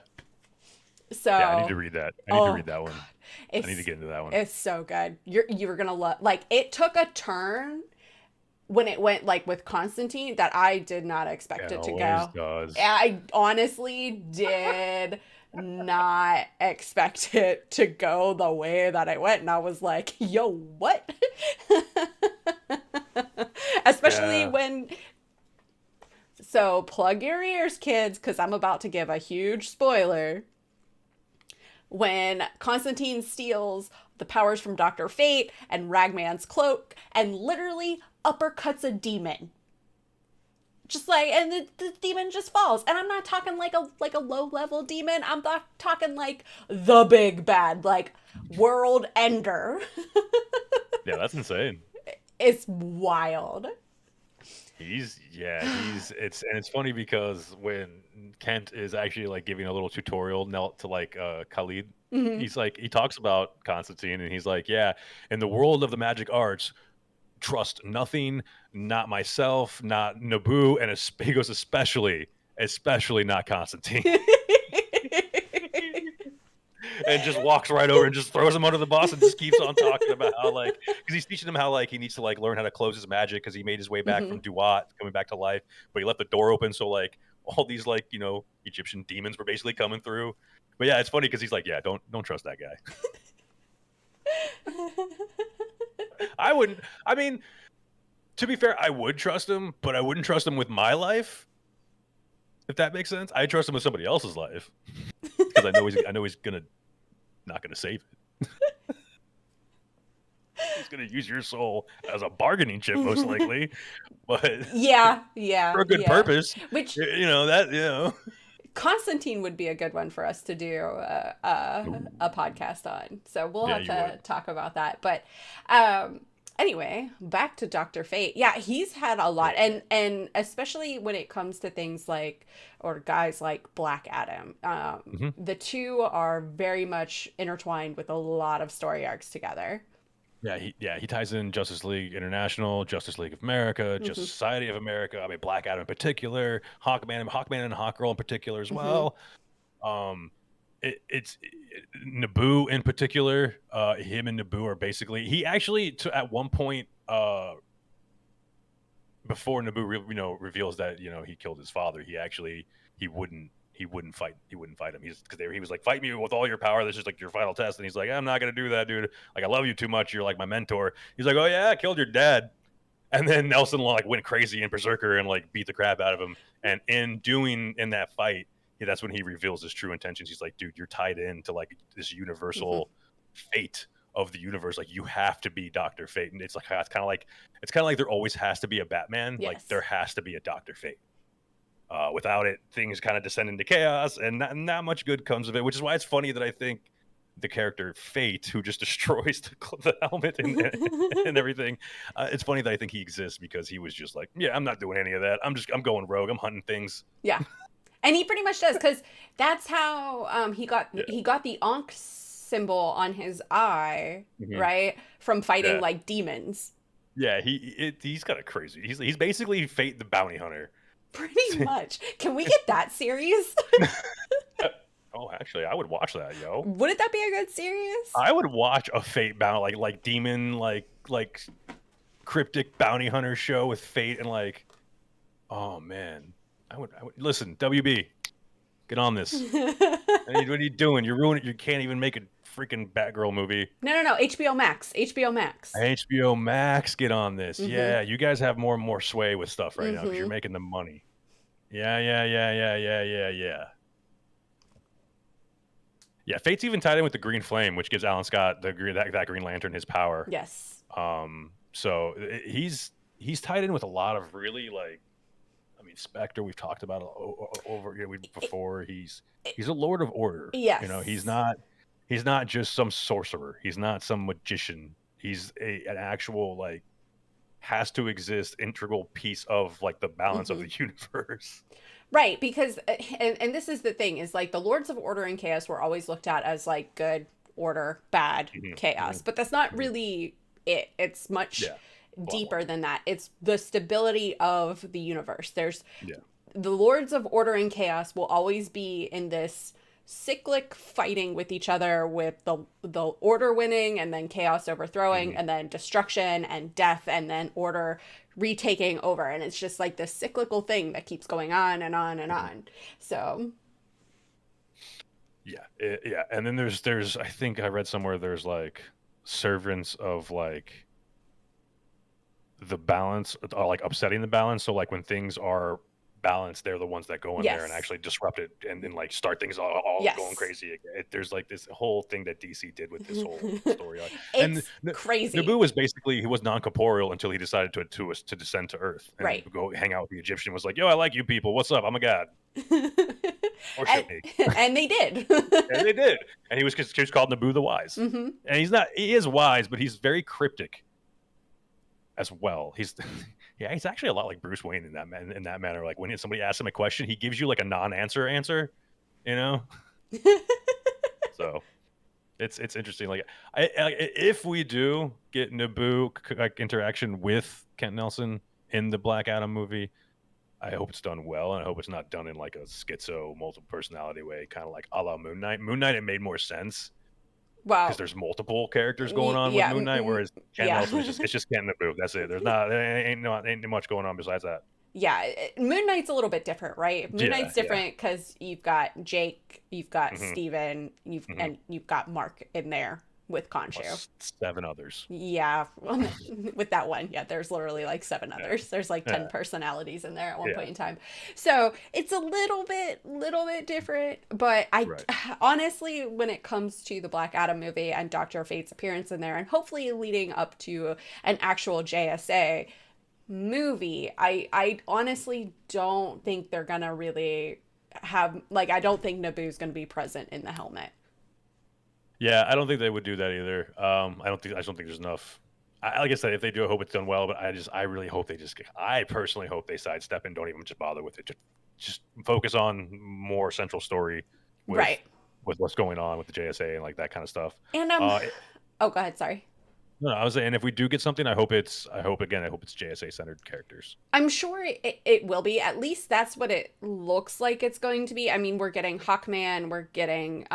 B: Yeah, I need to
A: So,
B: read that. I need to
A: oh
B: read that
A: god,
B: one. I need to
A: it's
B: get into that one.
A: it's so good. You're gonna love. Like, it took a turn when it went like with Constantine that I did not expect
B: It
A: it to
B: always
A: go.
B: does.
A: I honestly did not expect it to go the way that it went, and I was like, "Yo, what?" Especially
B: Yeah.
A: when, so plug your ears, kids, because I'm about to give a huge spoiler. When Constantine steals the powers from Dr. Fate and Ragman's cloak and literally uppercuts a demon. Just like, and the demon just falls. And I'm not talking like a low level demon. I'm not talking like the big bad, like world ender.
B: Yeah, that's insane.
A: It's wild.
B: It's funny because when Kent is actually like giving a little tutorial now to like Khalid,
A: Hmm.
B: he's like he talks about Constantine and he's like, yeah, in the world of the magic arts, trust nothing, not myself, not Naboo, and he goes especially not Constantine. And just walks right over and just throws him under the bus and just keeps on talking about how like because he's teaching him how like he needs to like learn how to close his magic because he made his way back
A: Hmm.
B: from Duat coming back to life, but he left the door open so like all these like Egyptian demons were basically coming through. But yeah, it's funny because he's like, yeah, don't trust that guy. I wouldn't. I mean, to be fair, I would trust him, but I wouldn't trust him with my life. If that makes sense, I trust him with somebody else's life because I know he's gonna not gonna save it. He's going to use your soul as a bargaining chip, most likely, but
A: Yeah, yeah,
B: for a good
A: yeah.
B: purpose.
A: Which
B: That
A: Constantine would be a good one for us to do a
B: Ooh.
A: podcast on. So we'll
B: Yeah,
A: have
B: you
A: to
B: would.
A: talk about that. But anyway, back to Dr. Fate. Yeah, he's had a lot,
B: Yeah.
A: and especially when it comes to things like, or guys like Black Adam.
B: Hmm.
A: The two are very much intertwined with a lot of story arcs together.
B: He ties in Justice League International, Justice League of America,
A: Hmm.
B: Justice Society of America. I mean, Black Adam in particular, Hawkman and Hawkgirl in particular as
A: Hmm.
B: well. Um, Naboo in particular. Him and Naboo are basically. He actually at one point before Naboo, reveals that he killed his father. He wouldn't fight him. He's because he was like, fight me with all your power. This is like your final test. And he's like, I'm not gonna do that, dude. Like I love you too much. You're like my mentor. He's like, oh yeah, I killed your dad. And then Nelson like went crazy and berserker and like beat the crap out of him. And in that fight, that's when he reveals his true intentions. He's like, dude, you're tied into like this
A: Hmm.
B: universal fate of the universe. Like you have to be Doctor Fate. And it's kind of like there always has to be a Batman. Like there
A: Yes.
B: has to be a Doctor Fate. Without it, things kind of descend into chaos, and not much good comes of it. Which is why it's funny that I think the character Fate, who just destroys the helmet and everything, it's funny that I think he exists because he was just like, yeah, I'm not doing any of that. I'm going rogue. I'm hunting things.
A: Yeah. And he pretty much does, because that's how
B: Yeah.
A: he got the Ankh symbol on his eye,
B: Hmm.
A: right? From fighting
B: Yeah.
A: like demons.
B: Yeah, he's kind of crazy. He's basically Fate the Bounty Hunter.
A: Pretty much. Can we get that series?
B: Oh, actually, I would watch that, yo.
A: Wouldn't that be a good series?
B: I would watch a Fate bounty like demon like cryptic bounty hunter show with Fate and like, oh man, I would listen. WB, get on this. What are you doing? You're ruining. You can't even make a freaking Batgirl movie.
A: No. HBO Max. HBO Max.
B: HBO Max, get on this.
A: Mm-hmm.
B: Yeah, you guys have more and more sway with stuff right now because you're
A: Mm-hmm.
B: making the money. Yeah. Yeah, Fate's even tied in with the Green Flame, which gives Alan Scott that Green Lantern his power.
A: Yes.
B: So he's tied in with a lot of really like, I mean, Spectre. We've talked about over before. He's a Lord of Order.
A: Yes.
B: You know, he's not just some sorcerer. He's not some magician. He's an actual like has to exist integral piece of like the balance of the universe.
A: Right, because and this is the thing is like the Lords of Order and Chaos were always looked at as like good order, bad chaos, but that's not really it. It's much deeper than that. It's the stability of the universe. There's the Lords of Order and Chaos will always be in this cyclic fighting with each other, with the order winning and then chaos overthrowing and then destruction and death and then order retaking over, and it's just like this cyclical thing that keeps going on and on and on. So
B: yeah, and then there's I think I read somewhere there's like servants of like the balance, or like upsetting the balance. So like when things are balanced, they're the ones that go in there and actually disrupt it and like start things all going crazy. There's like this whole thing that DC did with this whole storyline. And
A: crazy.
B: Naboo was basically, he was non-corporeal until he decided to descend to Earth and go hang out with the Egyptian. Was like, yo, I like you people. What's up? I'm a god.
A: Worship me. And they did.
B: And they did. And he was called Naboo the Wise. And he is wise, but he's very cryptic as well. He's actually a lot like Bruce Wayne in that manner. Like when somebody asks him a question, he gives you like a non-answer answer, you know. So it's interesting. Like if we do get Naboo like interaction with Kent Nelson in the Black Adam movie, I hope it's done well, and I hope it's not done in like a schizo multiple personality way, kind of like a la Moon Knight. Moon Knight, it made more sense. Wow. Because there's multiple characters going on with Moon Knight, whereas Kent Nelson is just Kent Naboo. That's it. Ain't much going on besides that.
A: Yeah, Moon Knight's a little bit different, right? Moon Knight's different because you've got Jake, you've got Steven, and you've got Mark in there with Khonshu.
B: Plus 7 others.
A: Yeah, with that one. Yeah, there's literally like 7 others. There's like 10 personalities in there at one point in time. So it's a little bit different. But honestly, when it comes to the Black Adam movie and Dr. Fate's appearance in there, and hopefully leading up to an actual JSA movie, I honestly don't think they're gonna really have, like, I don't think Naboo's gonna be present in the helmet.
B: Yeah, I don't think they would do that either. I just don't think there's enough. Like I said, if they do, I hope it's done well. But I really hope I personally hope they sidestep and don't even just bother with it. Just focus on more central story with what's going on with the JSA and like that kind of stuff.
A: And oh, go ahead. Sorry.
B: No, I was saying if we do get something, I hope it's JSA centered characters.
A: I'm sure it will be. At least that's what it looks like it's going to be. I mean, we're getting Hawkman, we're getting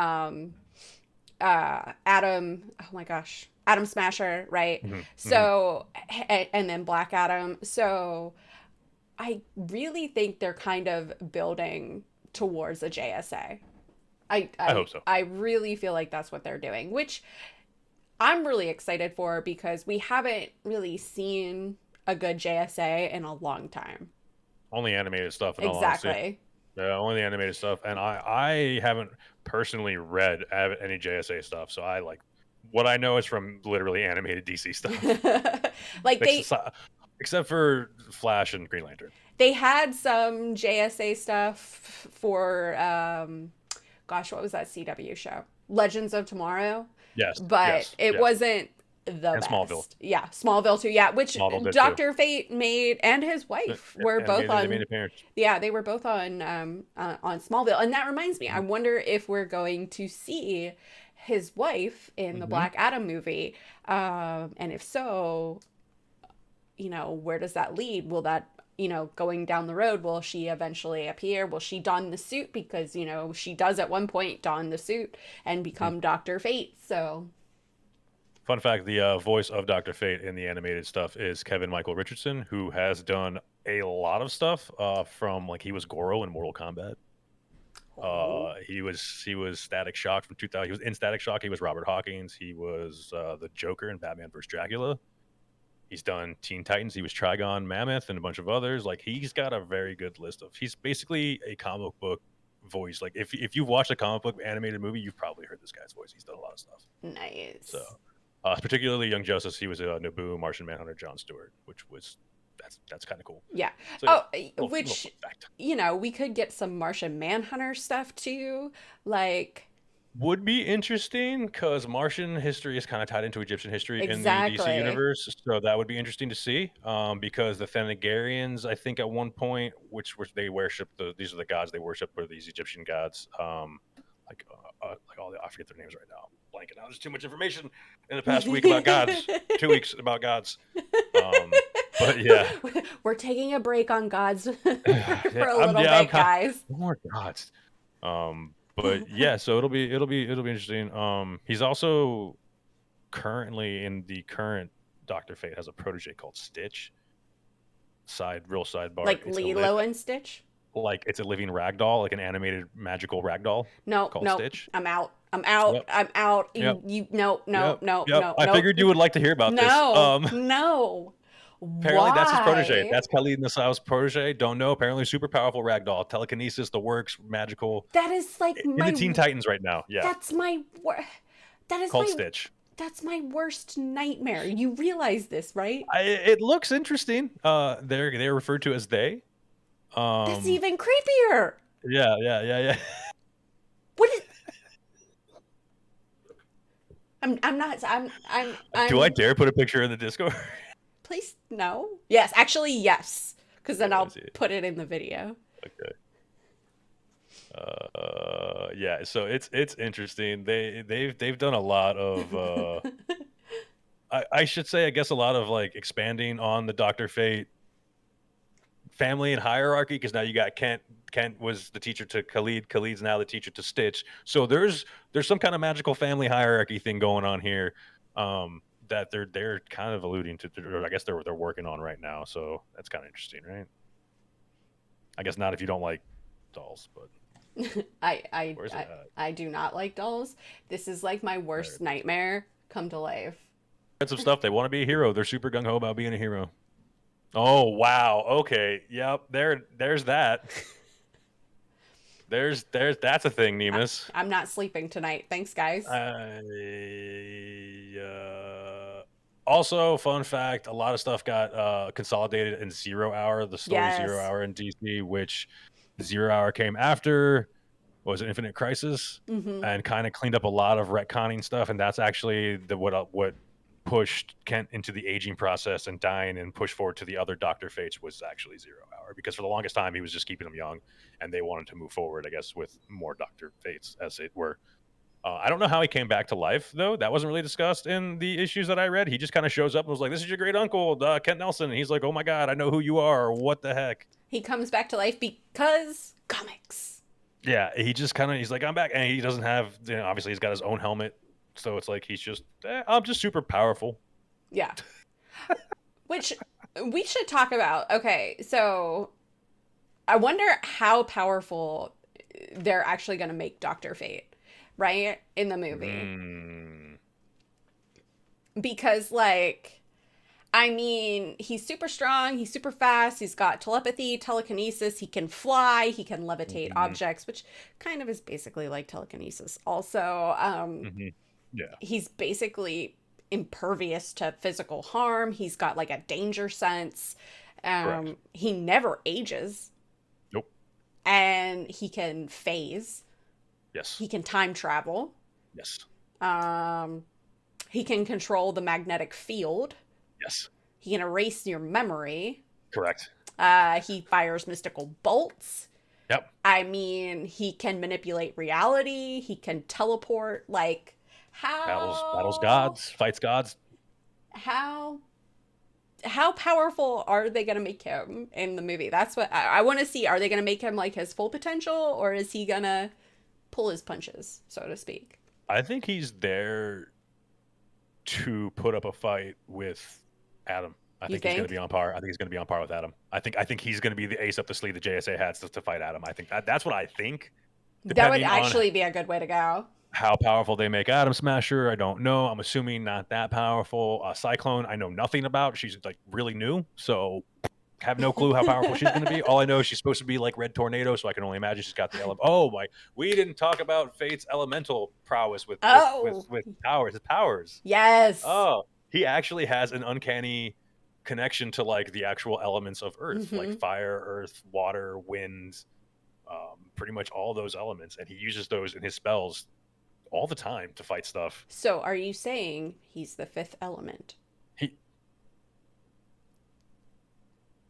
A: Adam, oh my gosh, Adam Smasher, right? So and then Black Adam. So I really think they're kind of building towards a JSA. I hope so. I really feel like that's what they're doing, which I'm really excited for because we haven't really seen a good JSA in a long time.
B: Only animated stuff. Exactly. Yeah, only the animated stuff. And I haven't personally read any JSA stuff. So I like what I know is from literally animated DC stuff.
A: Like
B: except for Flash and Green Lantern.
A: They had some JSA stuff for, gosh, what was that CW show? Legends of Tomorrow.
B: Yes.
A: But it wasn't the best.
B: Smallville.
A: Yeah, Smallville too. Yeah, which Dr. Fate made and his wife were both on. Yeah, they were both on Smallville. And that reminds me, I wonder if we're going to see his wife in the Black Adam movie. And if so, where does that lead? Will that, going down the road, will she eventually appear? Will she don the suit? Because, she does at one point don the suit and
B: Mhm.
A: become Dr. Fate. So,
B: Fun fact: the voice of Doctor Fate in the animated stuff is Kevin Michael Richardson, who has done a lot of stuff. From like he was Goro in Mortal Kombat.
A: oh.
B: He was Static Shock from 2000. He was in Static Shock. He was Robert Hawkins. He was the Joker in Batman vs Dracula. He's done Teen Titans. He was Trigon, Mammoth, and a bunch of others. Like he's got a very good list of. He's basically a comic book voice. Like if you've watched a comic book animated movie, you've probably heard this guy's voice. He's done a lot of stuff. So,
A: Nice.
B: particularly Young Justice, he was Naboo, Martian Manhunter, John Stewart, which was that's kind of cool.
A: Yeah.
B: So yeah,
A: Oh,
B: little
A: which,
B: fun fact.
A: we could get some Martian Manhunter stuff too. Like,
B: Would be interesting because Martian history is kind of tied into Egyptian history in the DC
A: exactly.
B: universe, so that would be interesting to see. Because the Thanagarians, I think at one point, which they worship these are the gods they worship, were these Egyptian gods. Like all the I forget their names right now. I'm blanking out. There's too much information in the past week about gods. 2 weeks about gods. But yeah,
A: We're taking a break on gods
B: yeah,
A: for a little
B: I'm
A: bit,
B: kind
A: guys.
B: more gods. But yeah, so it'll be interesting. He's also currently in the current Doctor Fate has a protege called Stitch. Real sidebar.
A: Like Lilo and Stitch.
B: It's a living ragdoll, like an animated magical ragdoll
A: No,
B: called
A: no,
B: Stitch.
A: I'm out. I'm out.
B: Yep,
A: I'm out.
B: yep,
A: No, no,
B: yep,
A: no,
B: yep.
A: no,
B: I
A: no,
B: figured you would like to hear about this.
A: no, no.
B: Apparently that's his protege.
A: Why?
B: That's Khalid Nassour's protege. Don't know. Apparently super powerful ragdoll, telekinesis, the works, magical.
A: That is like
B: In the Teen Titans right now. Yeah,
A: that's my, that is
B: called
A: my,
B: Stitch.
A: that's my worst nightmare. You realize this, right?
B: It looks interesting. They're referred to as they.
A: That's
B: Um,
A: even creepier.
B: yeah, yeah, yeah, yeah.
A: What is, I'm not,
B: Do I
A: I'm,
B: dare put a picture in the Discord?
A: please, no. Yes, actually, yes. Because then
B: Let me
A: I'll
B: see.
A: put it in the video.
B: Okay. Yeah. So it's interesting. They've done a lot of. I should say, I guess, a lot of like expanding on the Doctor Fate family and hierarchy because now you got Kent. Kent was the teacher to Khalid. Khalid's now the teacher to Stitch. So there's some kind of magical family hierarchy thing going on here. That they're kind of alluding to, or I guess they're working on right now. So that's kind of interesting, right? I guess not if you don't like dolls, but
A: I, I,
B: where's it
A: I,
B: at?
A: I do not like dolls. This is like my
B: There
A: worst
B: it is.
A: nightmare come to life.
B: Read some stuff. They want to be a hero. They're super gung ho about being a hero. Oh wow. Okay. Yep. There's that. That's a thing,
A: I,
B: Nemus.
A: I'm not sleeping tonight. Thanks, guys.
B: Also, fun fact: a lot of stuff got consolidated in Zero Hour, the story Zero
A: Yes.
B: Hour in DC, which Zero Hour came after. What was it, Infinite Crisis,
A: Mm-hmm.
B: and kind of cleaned up a lot of retconning stuff, and that's actually what pushed Kent into the aging process and dying and pushed forward to the other Doctor Fates was actually Zero Hour because for the longest time he was just keeping them young, and they wanted to move forward, I guess, with more Doctor Fates as it were. I don't know how he came back to life though. That wasn't really discussed in the issues that I read. He just kind of shows up and was like, "This is your great uncle, Kent Nelson." And he's like, "Oh my god, I know who you are. What the heck?"
A: He comes back to life because comics.
B: Yeah, he just kind of he's like, "I'm back," and he doesn't have. Obviously, he's got his own helmet, so it's like he's just, I'm just super powerful.
A: Yeah. Which we should talk about. Okay, so I wonder how powerful they're actually going to make Dr. Fate, right? In the movie.
B: Mm,
A: Because, like, I mean, he's super strong, he's super fast, he's got telepathy, telekinesis, he can fly, he can levitate
B: hmm
A: objects, which kind of is basically like telekinesis. Also,
B: hmm Yeah.
A: he's basically impervious to physical harm, he's got like a danger sense,
B: Correct.
A: he never ages,
B: Nope.
A: and he can phase,
B: Yes.
A: he can time travel,
B: Yes.
A: um, he can control the magnetic field.
B: Yes.
A: He can erase your memory.
B: Correct.
A: He fires mystical bolts.
B: Yep.
A: I mean, he can manipulate reality. He can teleport. Like,
B: Battles
A: how?
B: gods, fights gods.
A: How? how powerful are they going to make him in the movie? That's what I want to see. Are they going to make him like his full potential, or is he going to pull his punches, so to speak?
B: I think he's there to put up a fight with Adam. I
A: You
B: think he's going to be
A: think?
B: on par. I think he's going to be on par with Adam. I think he's going to be the ace up the sleeve the JSA has to fight Adam. I think that's what I think.
A: That would
B: Depending on
A: actually be a good way to go.
B: how powerful they make Atom Smasher, I don't know. I'm assuming not that powerful. Cyclone, I know nothing about. She's like really new, so have no clue how powerful she's going to be. All I know is she's supposed to be like Red Tornado, so I can only imagine she's got the element. Oh my! We didn't talk about Fate's elemental prowess with
A: Oh,
B: powers. His powers.
A: yes.
B: Oh, he actually has an uncanny connection to like the actual elements of Earth, like
A: Mm-hmm.
B: fire, earth, water, wind, pretty much all those elements, and he uses those in his spells all the time to fight stuff.
A: So, are you saying he's the fifth element?
B: He,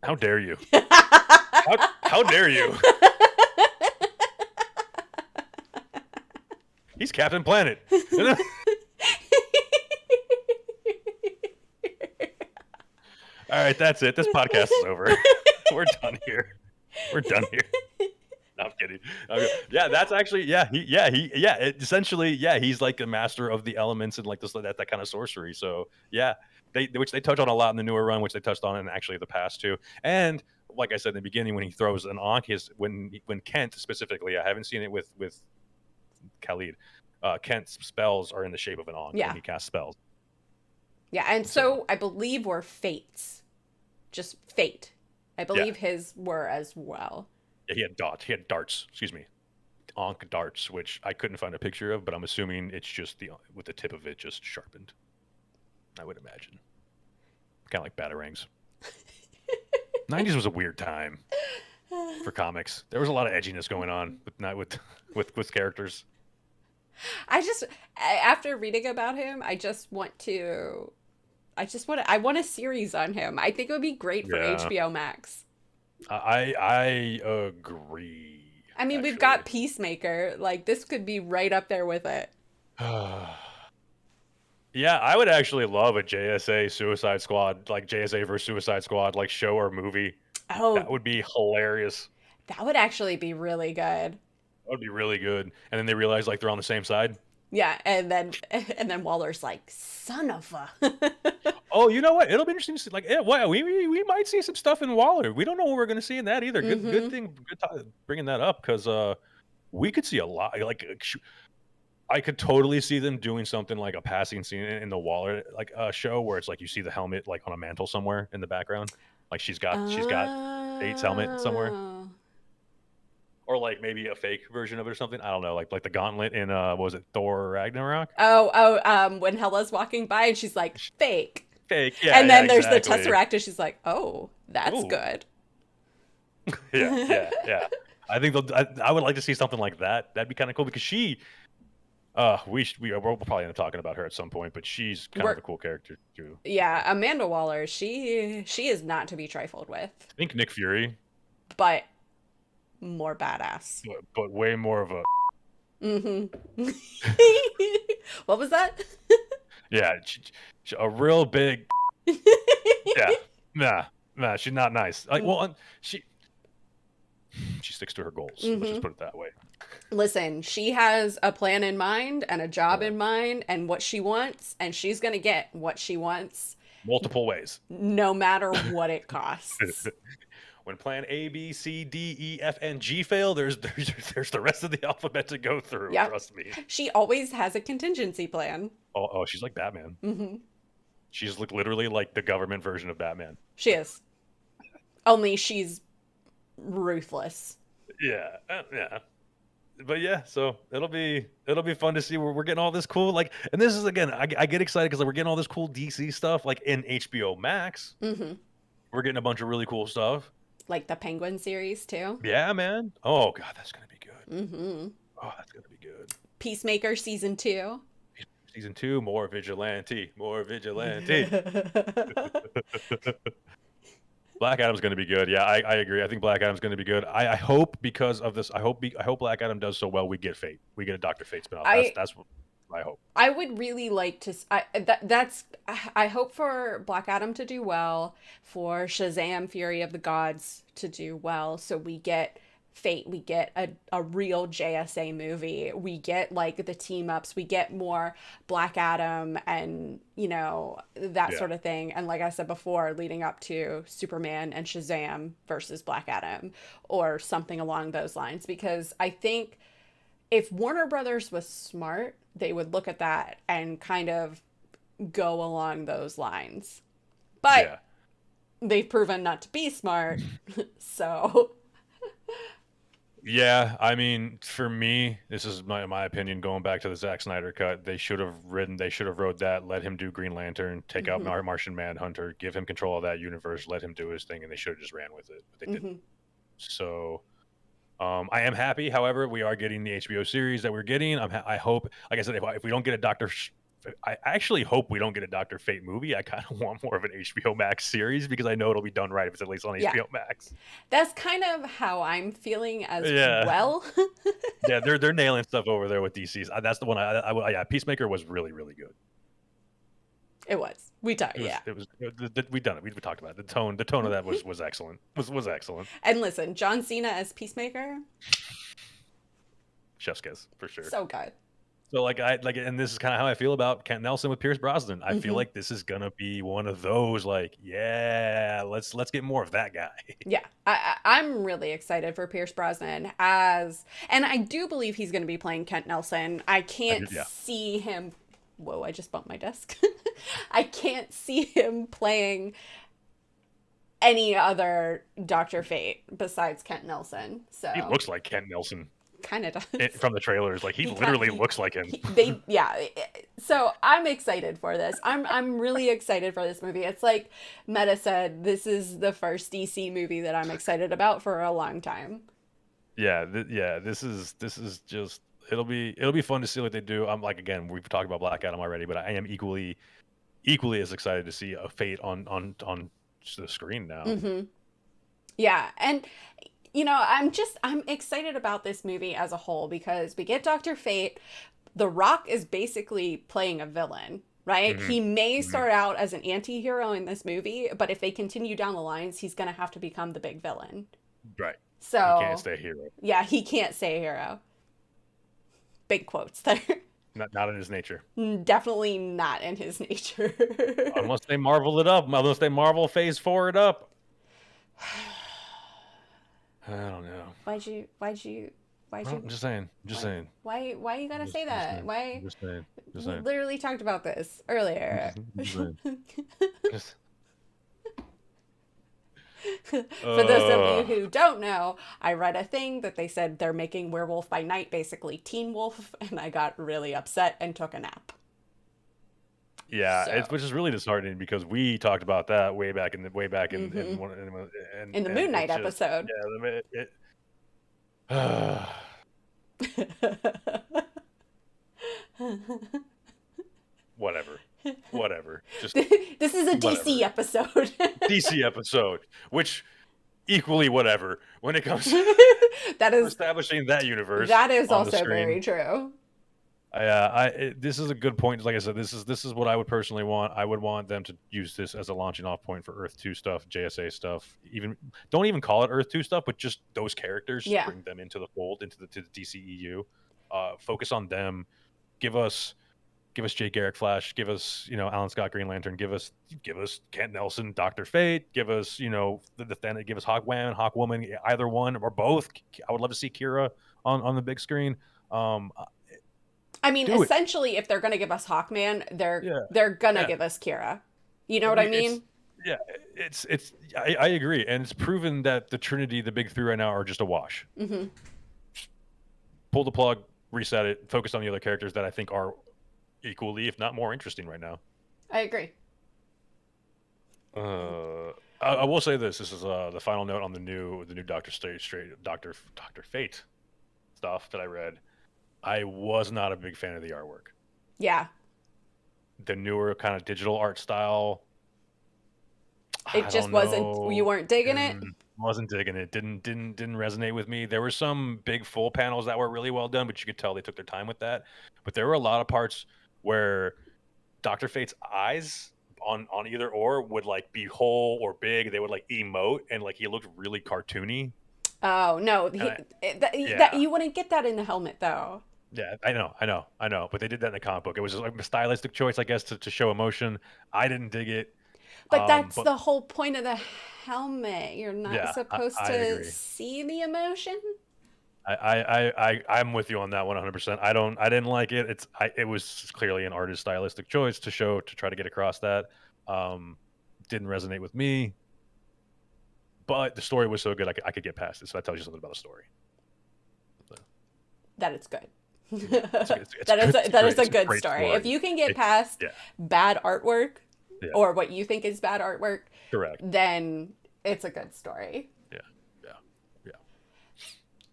B: how dare you? How dare you? He's Captain Planet. All right, that's it. This podcast is over. We're done here. We're done here. No, I'm kidding. Okay. Yeah, that's actually essentially he's like a master of the elements and like this that kind of sorcery. So yeah, which they touch on a lot in the newer run, which they touched on in actually the past too. And like I said in the beginning, when he throws an Ankh, when Kent specifically, I haven't seen it with Khalid. Kent's spells are in the shape of an Ankh
A: Yeah.
B: when he casts spells.
A: Yeah, and so I believe we're fates. Just fate. I believe his were as well.
B: Yeah, he had dots. He had darts. Excuse me, Ankh darts, which I couldn't find a picture of, but I'm assuming it's just with the tip of it just sharpened. I would imagine, kind of like batarangs. 90s was a weird time for comics. There was a lot of edginess going on with characters.
A: After reading about him, I want a series on him. I think it would be great for
B: Yeah,
A: HBO Max.
B: I agree.
A: I mean, we've got Peacemaker. Like, this could be right up there with it.
B: Yeah, I would actually love a JSA Suicide Squad, like JSA versus Suicide Squad, like show or movie.
A: Oh,
B: That would be hilarious.
A: that would actually be really good.
B: That would be really good. And then they realize like they're on the same side.
A: Yeah, and then Waller's like, son of a.
B: Oh, you know what? It'll be interesting to see. Like, well, we might see some stuff in Waller. We don't know what we're going to see in that either. Good thing, bringing that up because we could see a lot. Like, I could totally see them doing something like a passing scene in the Waller like show where it's like you see the helmet like on a mantle somewhere in the background. Like she's got Fate's helmet somewhere,
A: Oh.
B: or like maybe a fake version of it or something. I don't know. Like the gauntlet in what was it, Thor Ragnarok?
A: When Hela's walking by and she's like, fake.
B: Fake, yeah.
A: And then
B: yeah,
A: there's
B: exactly.
A: the Tesseract and she's like, oh, that's
B: Ooh.
A: good.
B: Yeah. I think I would like to see something like that. That'd be kind of cool because she, we'll probably end up talking about her at some point, but she's kind of a cool character too.
A: Yeah, Amanda Waller, she is not to be trifled with.
B: I think Nick Fury,
A: but more badass.
B: But way more of a.
A: Mm-hmm. What was that?
B: Yeah, a real big. Yeah, nah, she's not nice. Like, well, she sticks to her goals. Let's just put it that way.
A: Listen, she has a plan in mind and a job in mind and what she wants, and she's gonna get what she wants
B: multiple ways,
A: no matter what it costs.
B: When plan A, B, C, D, E, F, and G fail, there's the rest of the alphabet to go through. Yep. Trust me.
A: She always has a contingency plan.
B: Oh, she's like Batman. Mm-hmm. She's literally like the government version of Batman.
A: She is. Only she's ruthless.
B: Yeah. But yeah, so it'll be fun to see where we're getting all this cool and this is again I get excited because we're getting all this cool DC stuff like in HBO Max. Mm-hmm. We're getting a bunch of really cool stuff.
A: Like the Penguin series, too.
B: Yeah, man. Oh, God, that's going to be good.
A: Mm-hmm.
B: Oh, that's going to be good.
A: Peacemaker Season 2.
B: Season 2, more vigilante. Black Adam's going to be good. Yeah, I agree. I think Black Adam's going to be good. I hope because of this, I hope Black Adam does so well, we get Fate. We get a Dr. Fate spinoff. That's what. I hope.
A: I would really like to. I hope for Black Adam to do well, for Shazam: Fury of the Gods to do well, so we get Fate, we get a real JSA movie, we get like the team ups, we get more Black Adam and that
B: Yeah.
A: sort of thing. And like I said before, leading up to Superman and Shazam versus Black Adam or something along those lines, because I think if Warner Brothers was smart, they would look at that and kind of go along those lines. But
B: Yeah.
A: they've proven not to be smart. So,
B: Yeah, I mean, for me, this is my opinion. Going back to the Zack Snyder cut, they should have wrote that, let him do Green Lantern, take out
A: mhm,
B: Martian Manhunter, give him control of that universe, let him do his thing, and they should have just ran with it, but they didn't.
A: mhm.
B: So, I am happy. However, we are getting the HBO series that we're getting. I hope, like I said, if we don't get a I actually hope we don't get a Doctor Fate movie. I kind of want more of an HBO Max series because I know it'll be done right if it's at least on
A: Yeah.
B: HBO Max.
A: That's kind of how I'm feeling as
B: Yeah.
A: well.
B: Yeah, they're nailing stuff over there with DC's. That's the one. Yeah, Peacemaker was really really good.
A: It was. We talked,
B: It was
A: yeah.
B: it was we done it. We talked about it. The tone of that was excellent. Was excellent.
A: And listen, John Cena as Peacemaker,
B: Chef's kiss for sure.
A: so good.
B: So and this is kind of how I feel about Kent Nelson with Pierce Brosnan. I feel
A: Hmm.
B: like this is gonna be one of those yeah, let's get more of that guy.
A: Yeah, I'm really excited for Pierce Brosnan and I do believe he's going to be playing Kent Nelson. I can't
B: Yeah.
A: see him. Whoa, I just bumped my desk. I can't see him playing any other Dr. Fate besides Kent Nelson.
B: He
A: So
B: looks like Kent Nelson
A: kind of does.
B: from the trailers. Like he
A: He kind
B: literally looks like him.
A: yeah. So I'm excited for this. I'm really excited for this movie. It's like Meta said, this is the first DC movie that I'm excited about for a long time.
B: Yeah, this is just it'll be fun to see what they do. I'm like, again, we've talked about Black Adam already, but I am equally as excited to see a Fate on the screen now.
A: Hmm. Yeah, and I'm excited about this movie as a whole because we get Dr. Fate. The Rock is basically playing a villain, right?
B: Hmm.
A: He may
B: Hmm.
A: start out as an anti-hero in this movie, but if they continue down the lines, he's going to have to become the big villain.
B: Right. He can't
A: So,
B: stay a hero.
A: yeah, he can't say hero. Big quotes there.
B: Not in his nature.
A: Definitely not in his nature.
B: Unless they marvel it up. Unless they Marvel Phase 4 it up. I don't know.
A: Why'd you
B: Well, I'm just saying. Just saying.
A: why you gotta say
B: Just
A: that?
B: saying.
A: Why
B: Just saying. Just
A: we
B: saying.
A: literally talked about this earlier.
B: Just saying. Just,
A: For those of you who don't know, I read a thing that they said they're making Werewolf by Night basically Teen Wolf, and I got really upset and took a nap.
B: yeah,
A: So,
B: which is really disheartening because we talked about that way back in
A: mhm.
B: one
A: In the
B: and
A: Moon
B: it
A: Knight
B: just
A: episode.
B: whatever. Whatever. Just
A: This is a
B: whatever.
A: DC episode.
B: DC episode, which equally whatever when it comes
A: That
B: to
A: is
B: establishing that universe
A: that is
B: on the
A: also
B: screen.
A: very true.
B: This is a good point. Like I said, this is what I would personally want. I would want them to use this as a launching off point for Earth 2 stuff, JSA stuff. Even don't even call it Earth 2 stuff, but just those characters,
A: Yeah.
B: bring them into the fold, to the DCEU. Focus on them. Give us Jay Garrick Flash. Give us Alan Scott Green Lantern. Give us Kent Nelson Doctor Fate. Give us give us Hawkman, Hawkwoman, either one or both. I would love to see Kira on the big screen.
A: I mean,
B: Do it.
A: essentially, if they're gonna give us Hawkman,
B: Yeah.
A: they're gonna
B: Yeah.
A: give us Kira. You know what I mean?
B: I agree, and it's proven that the Trinity, the big three right now, are just a wash.
A: Hmm.
B: Pull the plug, reset it, focus on the other characters that I think are equally, if not more, interesting right now.
A: I agree.
B: I will say this: this is the final note on the new Doctor Fate stuff that I read. I was not a big fan of the artwork.
A: Yeah.
B: The newer kind of digital art style.
A: It just wasn't. You weren't digging it.
B: Wasn't digging it. Didn't resonate with me. There were some big full panels that were really well done, but you could tell they took their time with that. But there were a lot of parts where Dr. Fate's eyes on either or would like be whole or big. They would like emote and like he looked really cartoony.
A: Oh no,
B: And I,
A: that
B: yeah.
A: you wouldn't get that in the helmet though.
B: Yeah, I know. But they did that in the comic book. It was just like a stylistic choice, I guess, to show emotion. I didn't dig it.
A: But that's
B: But
A: the whole point of the helmet. You're not
B: yeah,
A: supposed
B: I
A: to
B: agree.
A: see the emotion.
B: I'm with you on that 100%. I didn't like it. It was clearly an artist stylistic choice to try to get across that. Um, didn't resonate with me, but the story was so good I could get past it. So that tells you something about the story. So,
A: That it's good.
B: yeah, it's
A: That is
B: good.
A: a,
B: It's
A: that
B: great.
A: is a
B: It's a
A: good
B: great
A: story. If
B: story.
A: you can get
B: It,
A: past
B: yeah,
A: bad artwork
B: yeah,
A: or what you think is bad artwork,
B: correct.
A: then it's a good story.
B: Yeah, yeah, yeah,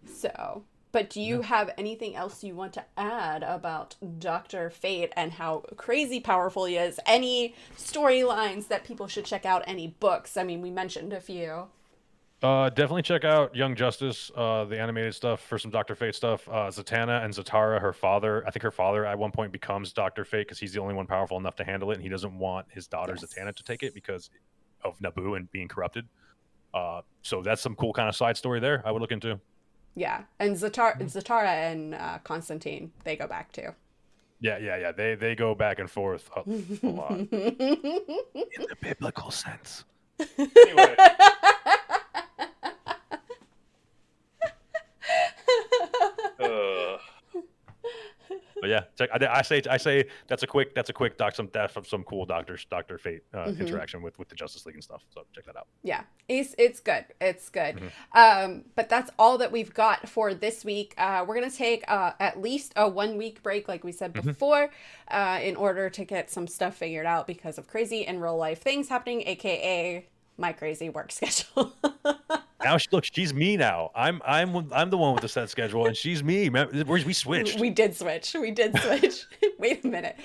A: So, but do
B: yeah.
A: you have anything else you want to add about Dr. Fate and how crazy powerful he is? Any storylines that people should check out? Any books? I mean, we mentioned a few.
B: Definitely check out Young Justice, the animated stuff for some Doctor Fate stuff. Zatanna and Zatara, her father. I think her father at one point becomes Doctor Fate because he's the only one powerful enough to handle it, and he doesn't want his daughter
A: Yes.
B: Zatanna to take it because of Naboo and being corrupted. So that's some cool kind of side story there. I would look into.
A: Yeah. And Zatara and Constantine, they go back to.
B: Yeah. They go back and forth a lot in the biblical sense. Anyway. Uh, But yeah, I say that's a quick some cool Doctor Fate
A: Hmm.
B: interaction with the Justice League and stuff. So check that out.
A: Yeah, it's good. It's good.
B: Mhm.
A: But that's all that we've got for this week. We're gonna take at least a 1 week break, like we said
B: Mhm.
A: before, in order to get some stuff figured out because of crazy in real life things happening, aka my crazy work schedule.
B: Now she's me now. I'm the one with the set schedule, and she's me. We switched.
A: We did switch. We did switch. Wait a minute.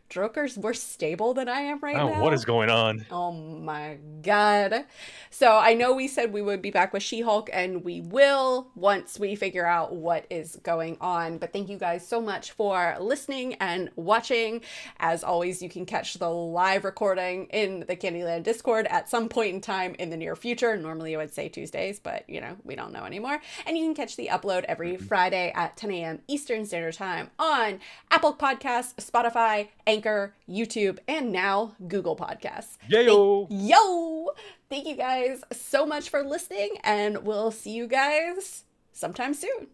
A: Droker's more stable than I am right
B: Oh, what is
A: now.
B: going on?
A: Oh my God. So I know we said we would be back with She-Hulk, and we will once we figure out what is going on. But thank you guys so much for listening and watching. As always, you can catch the live recording in the Candyland Discord at some point in time in the near future. Normally I would say Tuesdays, but we don't know anymore. And you can catch the upload every
B: Mhm.
A: Friday at 10 a.m. Eastern Standard Time on Apple Podcasts, Spotify, Anchor, YouTube, and now Google Podcasts.
B: Yayo.
A: Thank you guys so much for listening, and we'll see you guys sometime soon.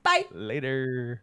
A: Bye.
B: Later.